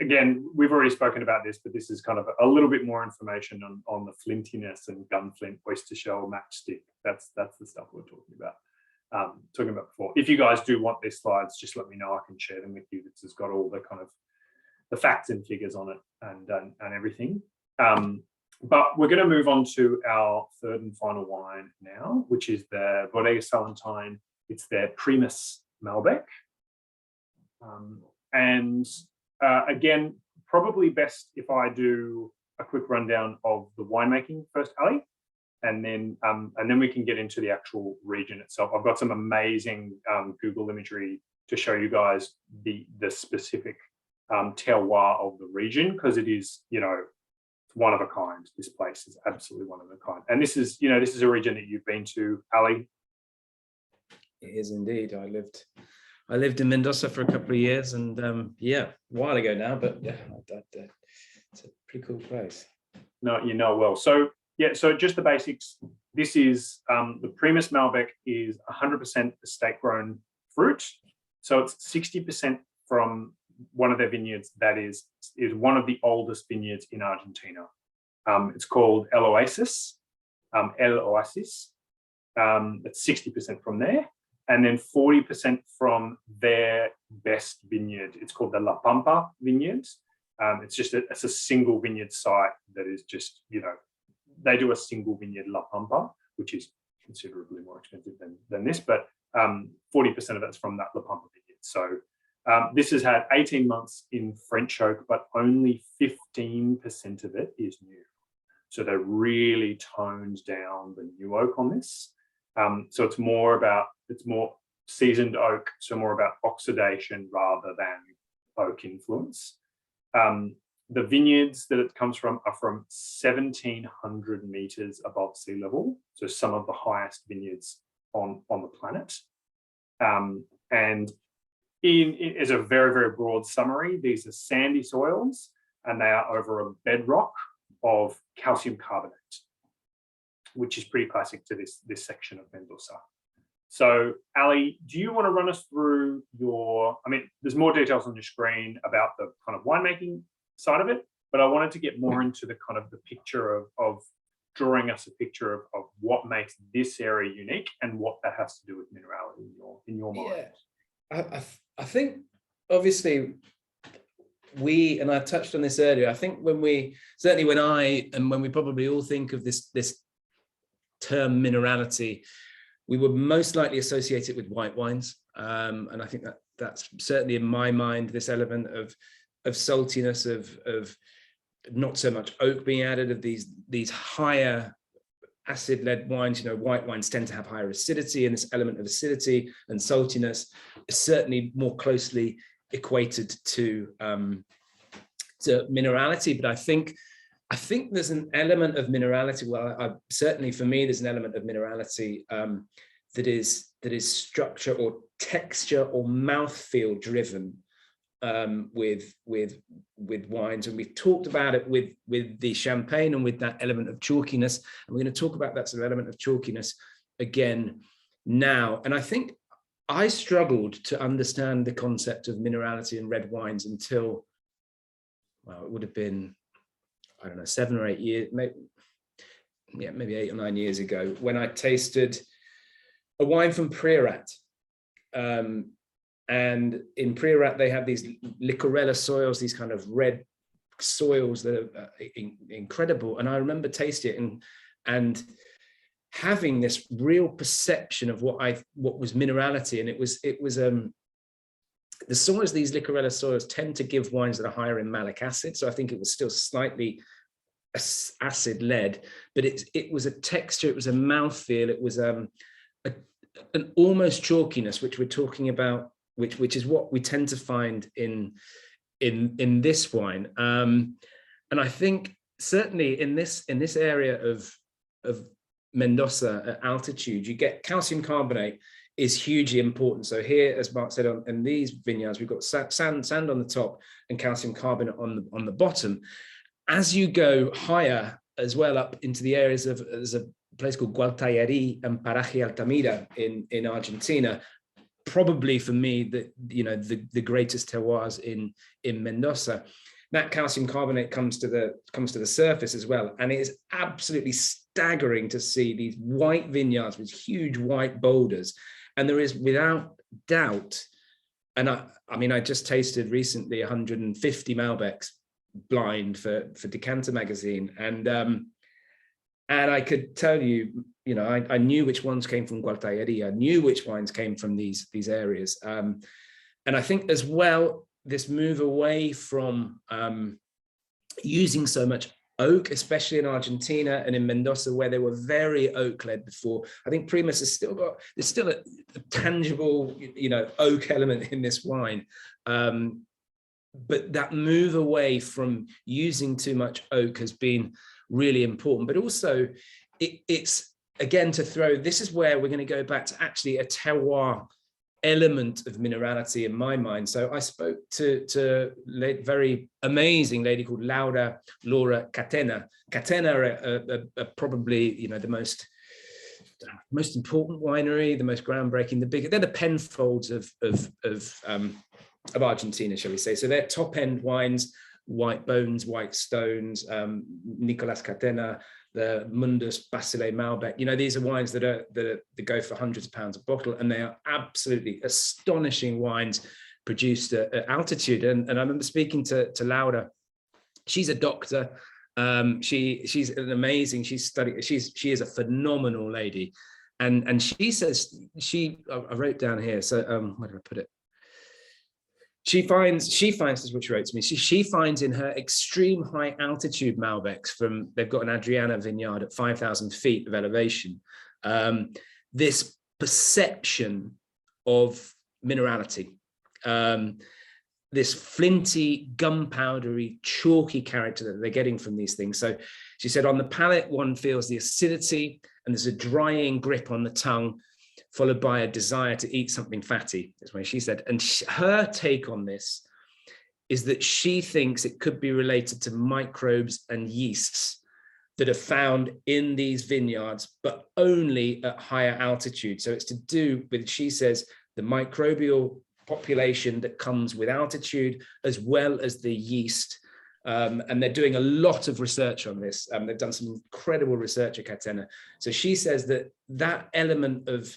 Again, we've already spoken about this, but this is kind of a little bit more information on the flintiness and gunflint, oyster shell, matchstick. That's the stuff we're talking about. Before. If you guys do want these slides, just let me know. I can share them with you. This has got all the kind of the facts and figures on it and everything. But we're going to move on to our third and final wine now, which is the Bodega Salentine. It's their Primus Malbec. Again, probably best if I do a quick rundown of the winemaking first, Ali, and then we can get into the actual region itself. I've got some amazing Google imagery to show you guys the specific terroir of the region, because it is, you know, one of a kind. This place is absolutely one of a kind. And this is a region that you've been to, Ali. It is indeed. I lived in Mendoza for a couple of years, and yeah, a while ago now, but yeah, it's a pretty cool place. No, you know well. So yeah, so just the basics. This is the Primus Malbec is 100% estate grown fruit. So it's 60% from one of their vineyards that is one of the oldest vineyards in Argentina. It's called El Oasis. It's 60% from there, and then 40% from their best vineyard. It's called the La Pampa vineyard. It's a single vineyard site that is just, you know, they do a single vineyard La Pampa, which is considerably more expensive than this, but 40% of it's from that La Pampa vineyard. So this has had 18 months in French oak, but only 15% of it is new. So they really toned down the new oak on this. So it's more seasoned oak, so more about oxidation rather than oak influence. The vineyards that it comes from are from 1,700 meters above sea level, so some of the highest vineyards on the planet. And as a very, very broad summary, these are sandy soils, and they are over a bedrock of calcium carbonate, which is pretty classic to this section of Mendoza. So, Ali, do you want to run us through there's more details on your screen about the kind of winemaking side of it, but I wanted to get more into the kind of the picture of drawing us a picture of what makes this area unique and what that has to do with minerality in your mind. Yeah, I think obviously and I touched on this earlier, I think when we probably all think of this term minerality, we would most likely associate it with white wines. And I think that's certainly in my mind, this element of saltiness, of not so much oak being added, of these higher acid-led wines. You know, white wines tend to have higher acidity, and this element of acidity and saltiness is certainly more closely equated to minerality. But I think there's an element of minerality. Well, certainly for me, there's an element of minerality that is structure or texture or mouthfeel driven with wines, and we've talked about it with the champagne and with that element of chalkiness, and we're going to talk about that sort of element of chalkiness again now. And I think I struggled to understand the concept of minerality in red wines until, well, it would have been I don't know, 7 or 8 years, maybe 8 or 9 years ago, when I tasted a wine from Priorat. And in Priorat, they have these Licorella soils, these kind of red soils that are incredible. And I remember tasting it and having this real perception of what was minerality. And it was the soils, these Licorella soils tend to give wines that are higher in malic acid. So I think it was still slightly acid led, but it was a texture, it was a mouthfeel, it was an almost chalkiness, which we're talking about, which is what we tend to find in this wine. And I think certainly in this area of Mendoza at altitude, you get calcium carbonate is hugely important. So here, as Mark said, in these vineyards, we've got sand on the top and calcium carbonate on the bottom. As you go higher as well up into the areas of, there's a place called Gualtallarí and Paraje Altamira in Argentina, probably for me the greatest terroirs in Mendoza. That calcium carbonate comes to the surface as well, and it is absolutely staggering to see these white vineyards with huge white boulders. And there is, without doubt, and I just tasted recently 150 Malbecs blind for Decanter magazine, and I could tell you, I knew which ones came from Gualtallarí, I knew which wines came from these areas, and I think as well this move away from using so much oak, especially in Argentina and in Mendoza, where they were very oak-led before. I think Primus has there's still a tangible, oak element in this wine. But that move away from using too much oak has been really important. But also, it's, again, this is where we're going to go back to actually a terroir element of minerality in my mind. So I spoke to a very amazing lady called Laura Catena. Catena are probably the most important winery, the most groundbreaking, they're the Penfolds of Argentina, shall we say. So they're top end wines, white bones, white stones, Nicolas Catena, the Mundus, Basile, Malbec. These are wines that go for hundreds of pounds a bottle, and they are absolutely astonishing wines produced at altitude. And I remember speaking to Laura. She's a doctor. She's an amazing. She is a phenomenal lady, and she says I wrote down here. So where did I put it? She finds, this is what she wrote to me, she finds in her extreme high altitude Malbecs they've got an Adriana vineyard at 5,000 feet of elevation, this perception of minerality, this flinty, gunpowdery, chalky character that they're getting from these things. So she said on the palate, one feels the acidity and there's a drying grip on the tongue, followed by a desire to eat something fatty, is what she said. And her take on this is that she thinks it could be related to microbes and yeasts that are found in these vineyards, but only at higher altitude. So it's to do with, she says, the microbial population that comes with altitude, as well as the yeast. And they're doing a lot of research on this. They've done some incredible research at Catena. So she says that element of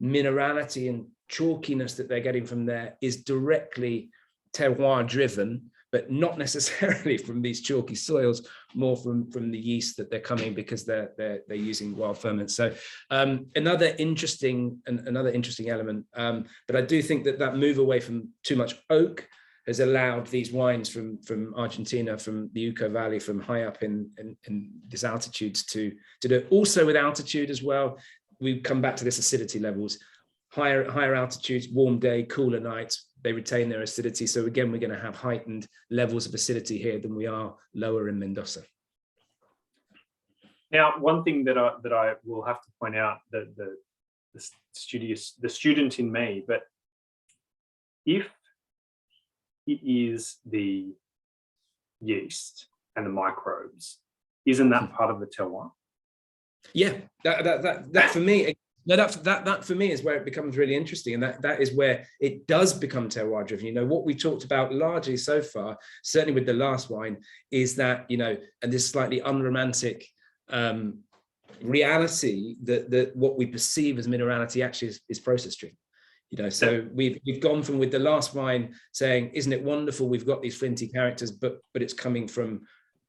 minerality and chalkiness that they're getting from there is directly terroir driven, but not necessarily from these chalky soils, more from the yeast that they're coming, because they're using wild ferments. So another interesting element. But I do think that move away from too much oak has allowed these wines from Argentina, from the Uco Valley, from high up in these altitudes to do it. Also with altitude as well, we come back to this acidity levels. Higher altitudes, warm day, cooler nights, they retain their acidity. So again, we're going to have heightened levels of acidity here than we are lower in Mendoza. Now, one thing that I will have to point out, that the student in me, but if it is the yeast and the microbes, isn't that part of the terroir? Yeah, that for me, No, that for me is where it becomes really interesting, and that is where it does become terroir driven. You know, what we talked about largely so far, certainly with the last wine, is that, you know, and this slightly unromantic reality that what we perceive as minerality actually is process driven. You know, so we've gone from, with the last wine, saying, isn't it wonderful, we've got these flinty characters, but it's coming from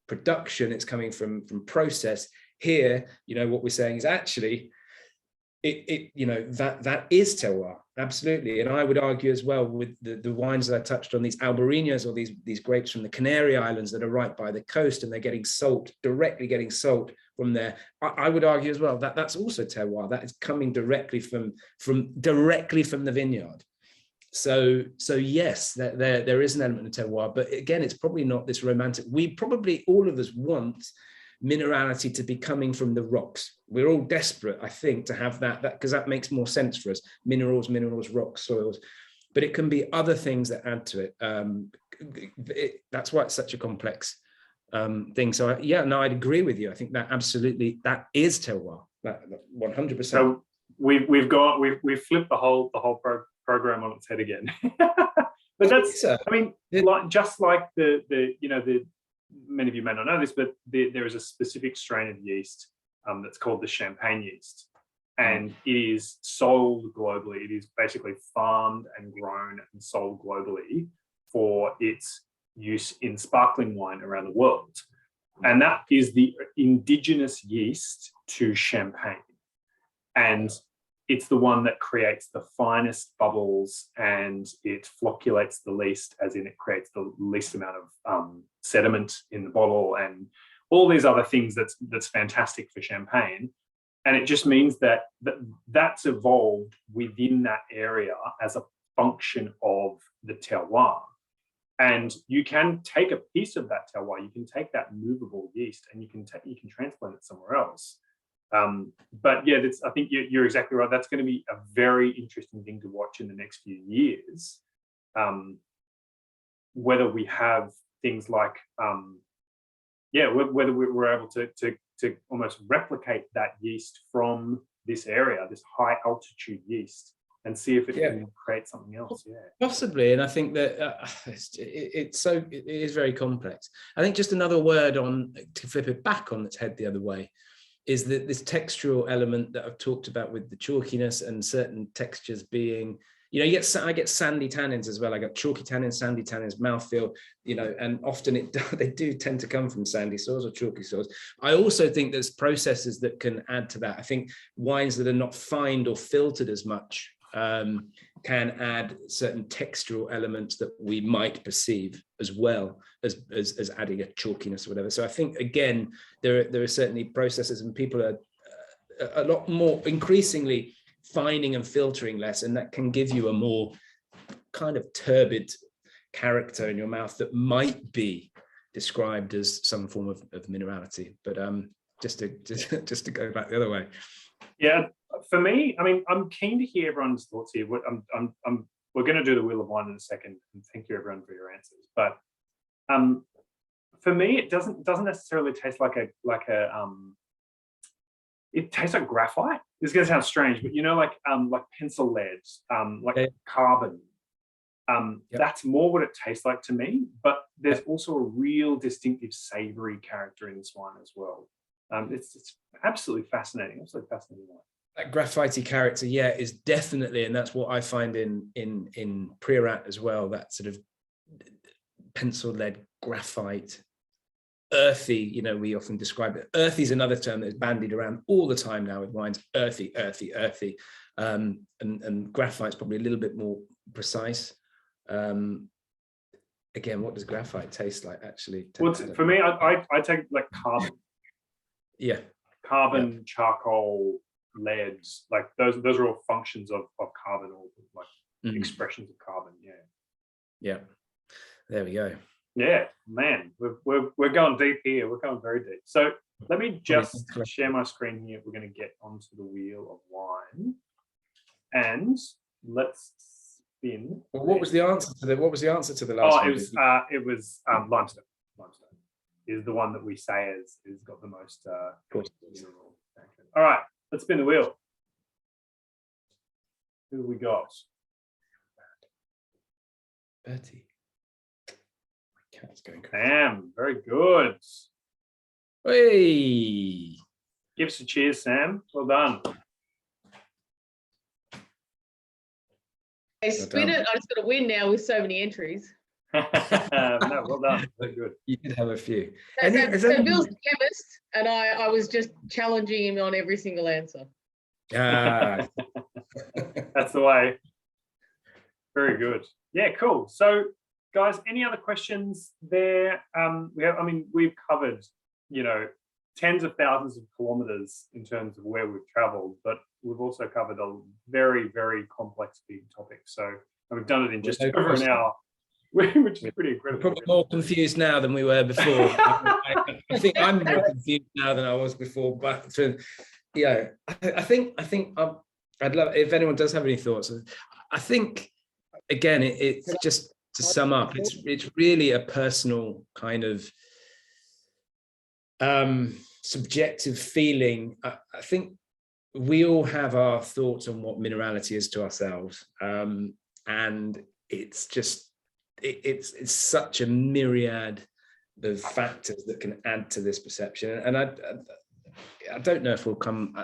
production, it's coming from process. Here, you know, what we're saying is actually it you know, that is terroir, absolutely. And I would argue as well with the wines that I touched on, these Albariños, or these grapes from the Canary Islands that are right by the coast, and they're getting directly getting salt from there. I would argue as well that that's also terroir. That is coming directly from the vineyard. So yes, there is an element of terroir, but again, it's probably not this romantic. We probably, all of us, want minerality to be coming from the rocks. We're all desperate, I think, to have that because that makes more sense for us. Minerals, rocks, soils. But it can be other things that add to it. That's why it's such a complex thing. So yeah, no, I'd agree with you. I think that absolutely, that is terroir, that 100%. So we've flipped the whole program on its head again. But that's, I mean, just like the you know, many of you may not know this, but there is a specific strain of yeast that's called the Champagne Yeast, and it is sold globally. It is basically farmed and grown and sold globally for its use in sparkling wine around the world. And that is the indigenous yeast to Champagne. And it's the one that creates the finest bubbles, and it flocculates the least, as in it creates the least amount of sediment in the bottle, and all these other things that's fantastic for Champagne. And it just means that's evolved within that area as a function of the terroir. And you can take a piece of that terroir, you can take that movable yeast, and you can transplant it somewhere else. But yeah, I think you're exactly right. That's going to be a very interesting thing to watch in the next few years. Whether we have things like, whether we're able to almost replicate that yeast from this area, this high altitude yeast, and see if it can create something else. Yeah, possibly. And I think that it is very complex. I think just another word to flip it back on its head the other way, is that this textural element that I've talked about with the chalkiness and certain textures being, you know, I get sandy tannins as well. I got chalky tannins, sandy tannins, mouthfeel, you know, and often they do tend to come from sandy soils or chalky soils. I also think there's processes that can add to that. I think wines that are not fined or filtered as much can add certain textural elements that we might perceive as well as adding a chalkiness or whatever. So I think, again, there are certainly processes, and people are a lot more increasingly fining and filtering less, and that can give you a more kind of turbid character in your mouth that might be described as some form of minerality. But just to go back the other way. Yeah, for me, I mean, I'm keen to hear everyone's thoughts here. We're going to do the Wheel of Wine in a second, and thank you everyone for your answers. But for me, it doesn't necessarily taste like a it tastes like graphite. This is going to sound strange, but you know, like pencil lead, carbon. That's more what it tastes like to me. But there's also a real distinctive savoury character in this wine as well. It's absolutely fascinating. Absolutely fascinating wine. That graphite-y character, is definitely, and that's what I find in Priorat as well. That sort of pencil lead, graphite, earthy. You know, we often describe it. Earthy is another term that is bandied around all the time now with wines. Earthy. And graphite's probably a little bit more precise. Again, what does graphite taste like? Actually, well, for me, I take like carbon. Yeah, carbon, charcoal, lead, like those are all functions of carbon, or like expressions of carbon. Yeah, there we go. Yeah, man, we're going deep here. We're going very deep. So let me just share my screen here. We're going to get onto the Wheel of Wine, and let's spin. Well, what was the answer to the last one? It was limestone. Limestone is the one that we say has got the most mineral. All right, let's spin the wheel. Who have we got? Bertie. My cat's going crazy. Sam, very good. Hey. Give us a cheers, Sam. Well done. Hey, spin it. I just got to win now with so many entries. No, well done. Very good. You did have a few. So Bill's the chemist, and I was just challenging him on every single answer. Ah. That's the way. Very good. Yeah, cool. So, guys, any other questions there? We've covered, tens of thousands of kilometers in terms of where we've traveled, but we've also covered a very, very complex big topic. So we've done it in just over an hour, which is pretty incredible. We're probably more confused now than we were before. I think I'm more confused now than I was before. But I think I'd love if anyone does have any thoughts. I think again, it's just to sum up. It's really a personal kind of subjective feeling. I think we all have our thoughts on what minerality is to ourselves, and it's just it's such a myriad of factors that can add to this perception. And I don't know if we'll come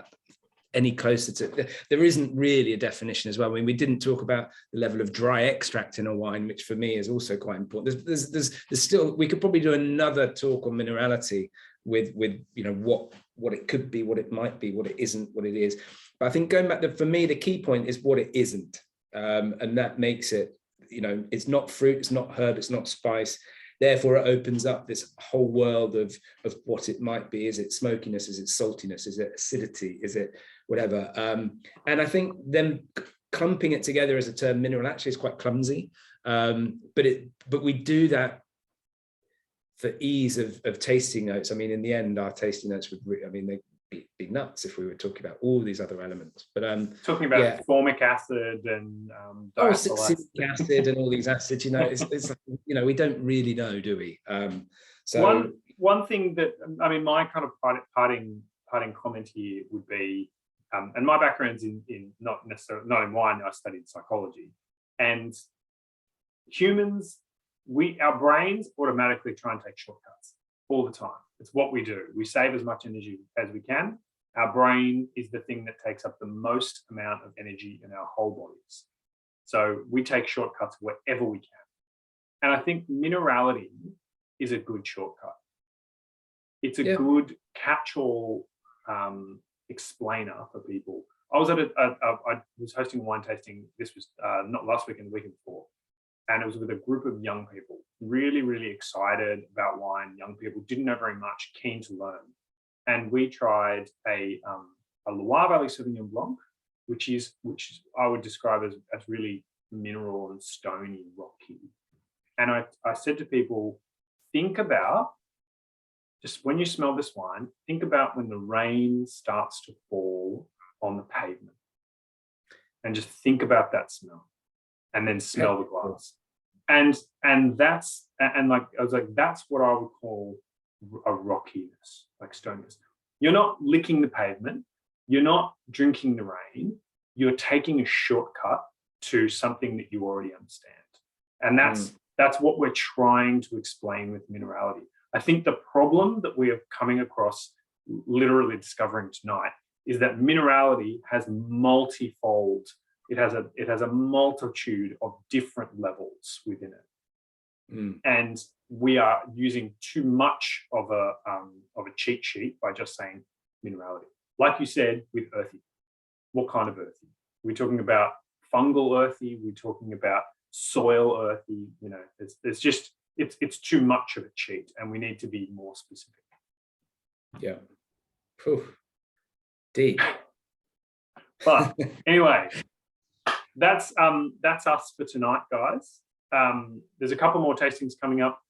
any closer to. There isn't really a definition as well. I mean, we didn't talk about the level of dry extract in a wine, which for me is also quite important. There's still, we could probably do another talk on minerality with what it could be, what it might be, what it isn't, what it is. But I think going back for me, the key point is what it isn't, and that makes it, it's not fruit, it's not herb, it's not spice. Therefore, it opens up this whole world of what it might be. Is it smokiness? Is it saltiness? Is it acidity? Is it whatever? And I think then clumping it together as a term mineral actually is quite clumsy. But we do that for ease of tasting notes. I mean, in the end, our tasting notes would, they'd be nuts if we were talking about all these other elements. But talking about formic acid and succinic acid and all these acids, it's we don't really know, do we? So one thing that my kind of parting comment here would be, and my background's in not in wine. I studied psychology, and humans, our brains automatically try and take shortcuts all the time. It's what we do. We save as much energy as we can. Our brain is the thing that takes up the most amount of energy in our whole bodies. So we take shortcuts wherever we can. And I think minerality is a good shortcut. It's a good catch-all explainer for people. I was I was hosting a wine tasting. This was not last weekend, the weekend before. And it was with a group of young people, really, really excited about wine. Young people didn't know very much, keen to learn. And we tried a Loire Valley Sauvignon Blanc, which I would describe as really mineral and stony, rocky. And I said to people, think about, just when you smell this wine, think about when the rain starts to fall on the pavement. And just think about that smell. And then smell the glass, and that's what I would call a rockiness, like stoniness. You're not licking the pavement, you're not drinking the rain, you're taking a shortcut to something that you already understand, and that's what we're trying to explain with minerality. I think the problem that we are coming across, literally discovering tonight, is that minerality has multifold. It has a multitude of different levels within it, and we are using too much of a cheat sheet by just saying minerality. Like you said, with earthy, what kind of earthy? We're talking about fungal earthy. We're talking about soil earthy. There's just it's too much of a cheat, and we need to be more specific. Yeah. Whew. Deep. But anyway. That's us for tonight, guys. There's a couple more tastings coming up.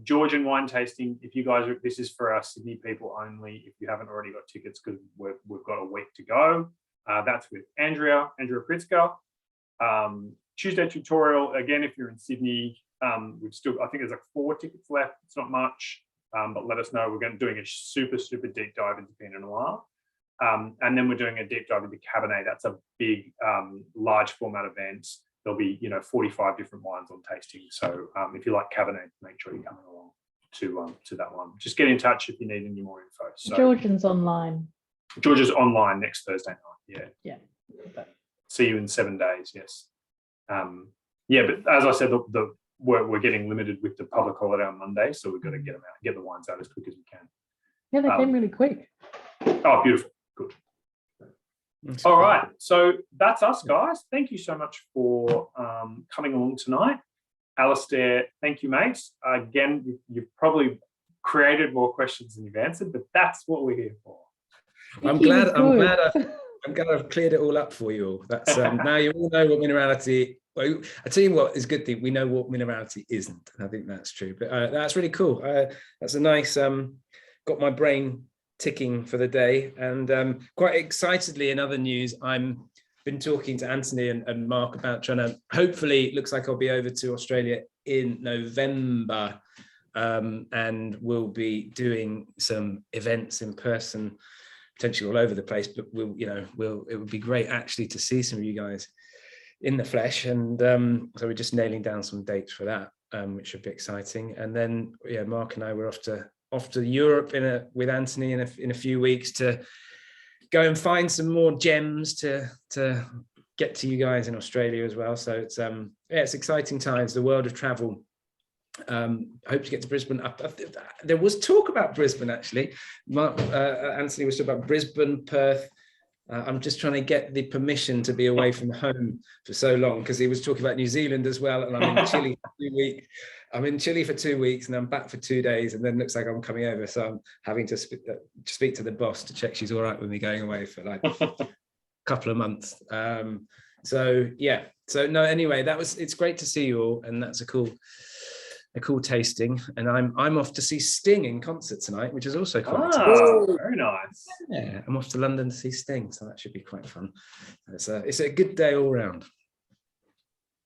Georgian wine tasting. If you guys, this is for our Sydney people only. If you haven't already got tickets, because we've got a week to go. That's with Andrea Pritzker. Tuesday tutorial again. If you're in Sydney, I think there's like 4 tickets left. It's not much, but let us know. We're doing a super deep dive into Pinot Noir. And then we're doing a deep dive into Cabernet. That's a big, large format event. There'll be, 45 different wines on tasting. So if you like Cabernet, make sure you're coming along to that one. Just get in touch if you need any more info. So Georgian's online. Georgia's online next Thursday night. Yeah. See you in 7 days. Yes. But as I said, we're getting limited with the public holiday on Monday, so we've got to get them out, get the wines out as quick as we can. Yeah, they came really quick. Oh, beautiful. Good. All right. So that's us, guys. Thank you so much for coming along tonight. Alastair, thank you, mates. Again, you've probably created more questions than you've answered, but that's what we're here for. I'm glad I've cleared it all up for you all. That's now you all know what minerality. Well, I tell you what is a good thing. We know what minerality isn't. I think that's true. But that's really cool. That's a nice. Got my brain ticking for the day, and quite excitedly in other news, I'm been talking to Anthony and Mark about trying to. Hopefully, it looks like I'll be over to Australia in November, and we'll be doing some events in person, potentially all over the place. But it would be great actually to see some of you guys in the flesh, and so we're just nailing down some dates for that, which should be exciting. And then Mark and I were off to Europe with Anthony in a few weeks to go and find some more gems to get to you guys in Australia as well. So it's exciting times, the world of travel. Hope to get to Brisbane. There was talk about Brisbane actually. Anthony was talking about Brisbane, Perth. I'm just trying to get the permission to be away from home for so long, because he was talking about New Zealand as well, and I'm in Chile for 2 weeks. I'm in Chile for 2 weeks, and I'm back for 2 days, and then it looks like I'm coming over. So I'm having to speak to the boss to check she's all right with me going away for like a couple of months. So no. Anyway, it's great to see you all, and that's a cool tasting. And I'm off to see Sting in concert tonight, which is also quite exciting. Very nice. Yeah, I'm off to London to see Sting, so that should be quite fun. It's a good day all round.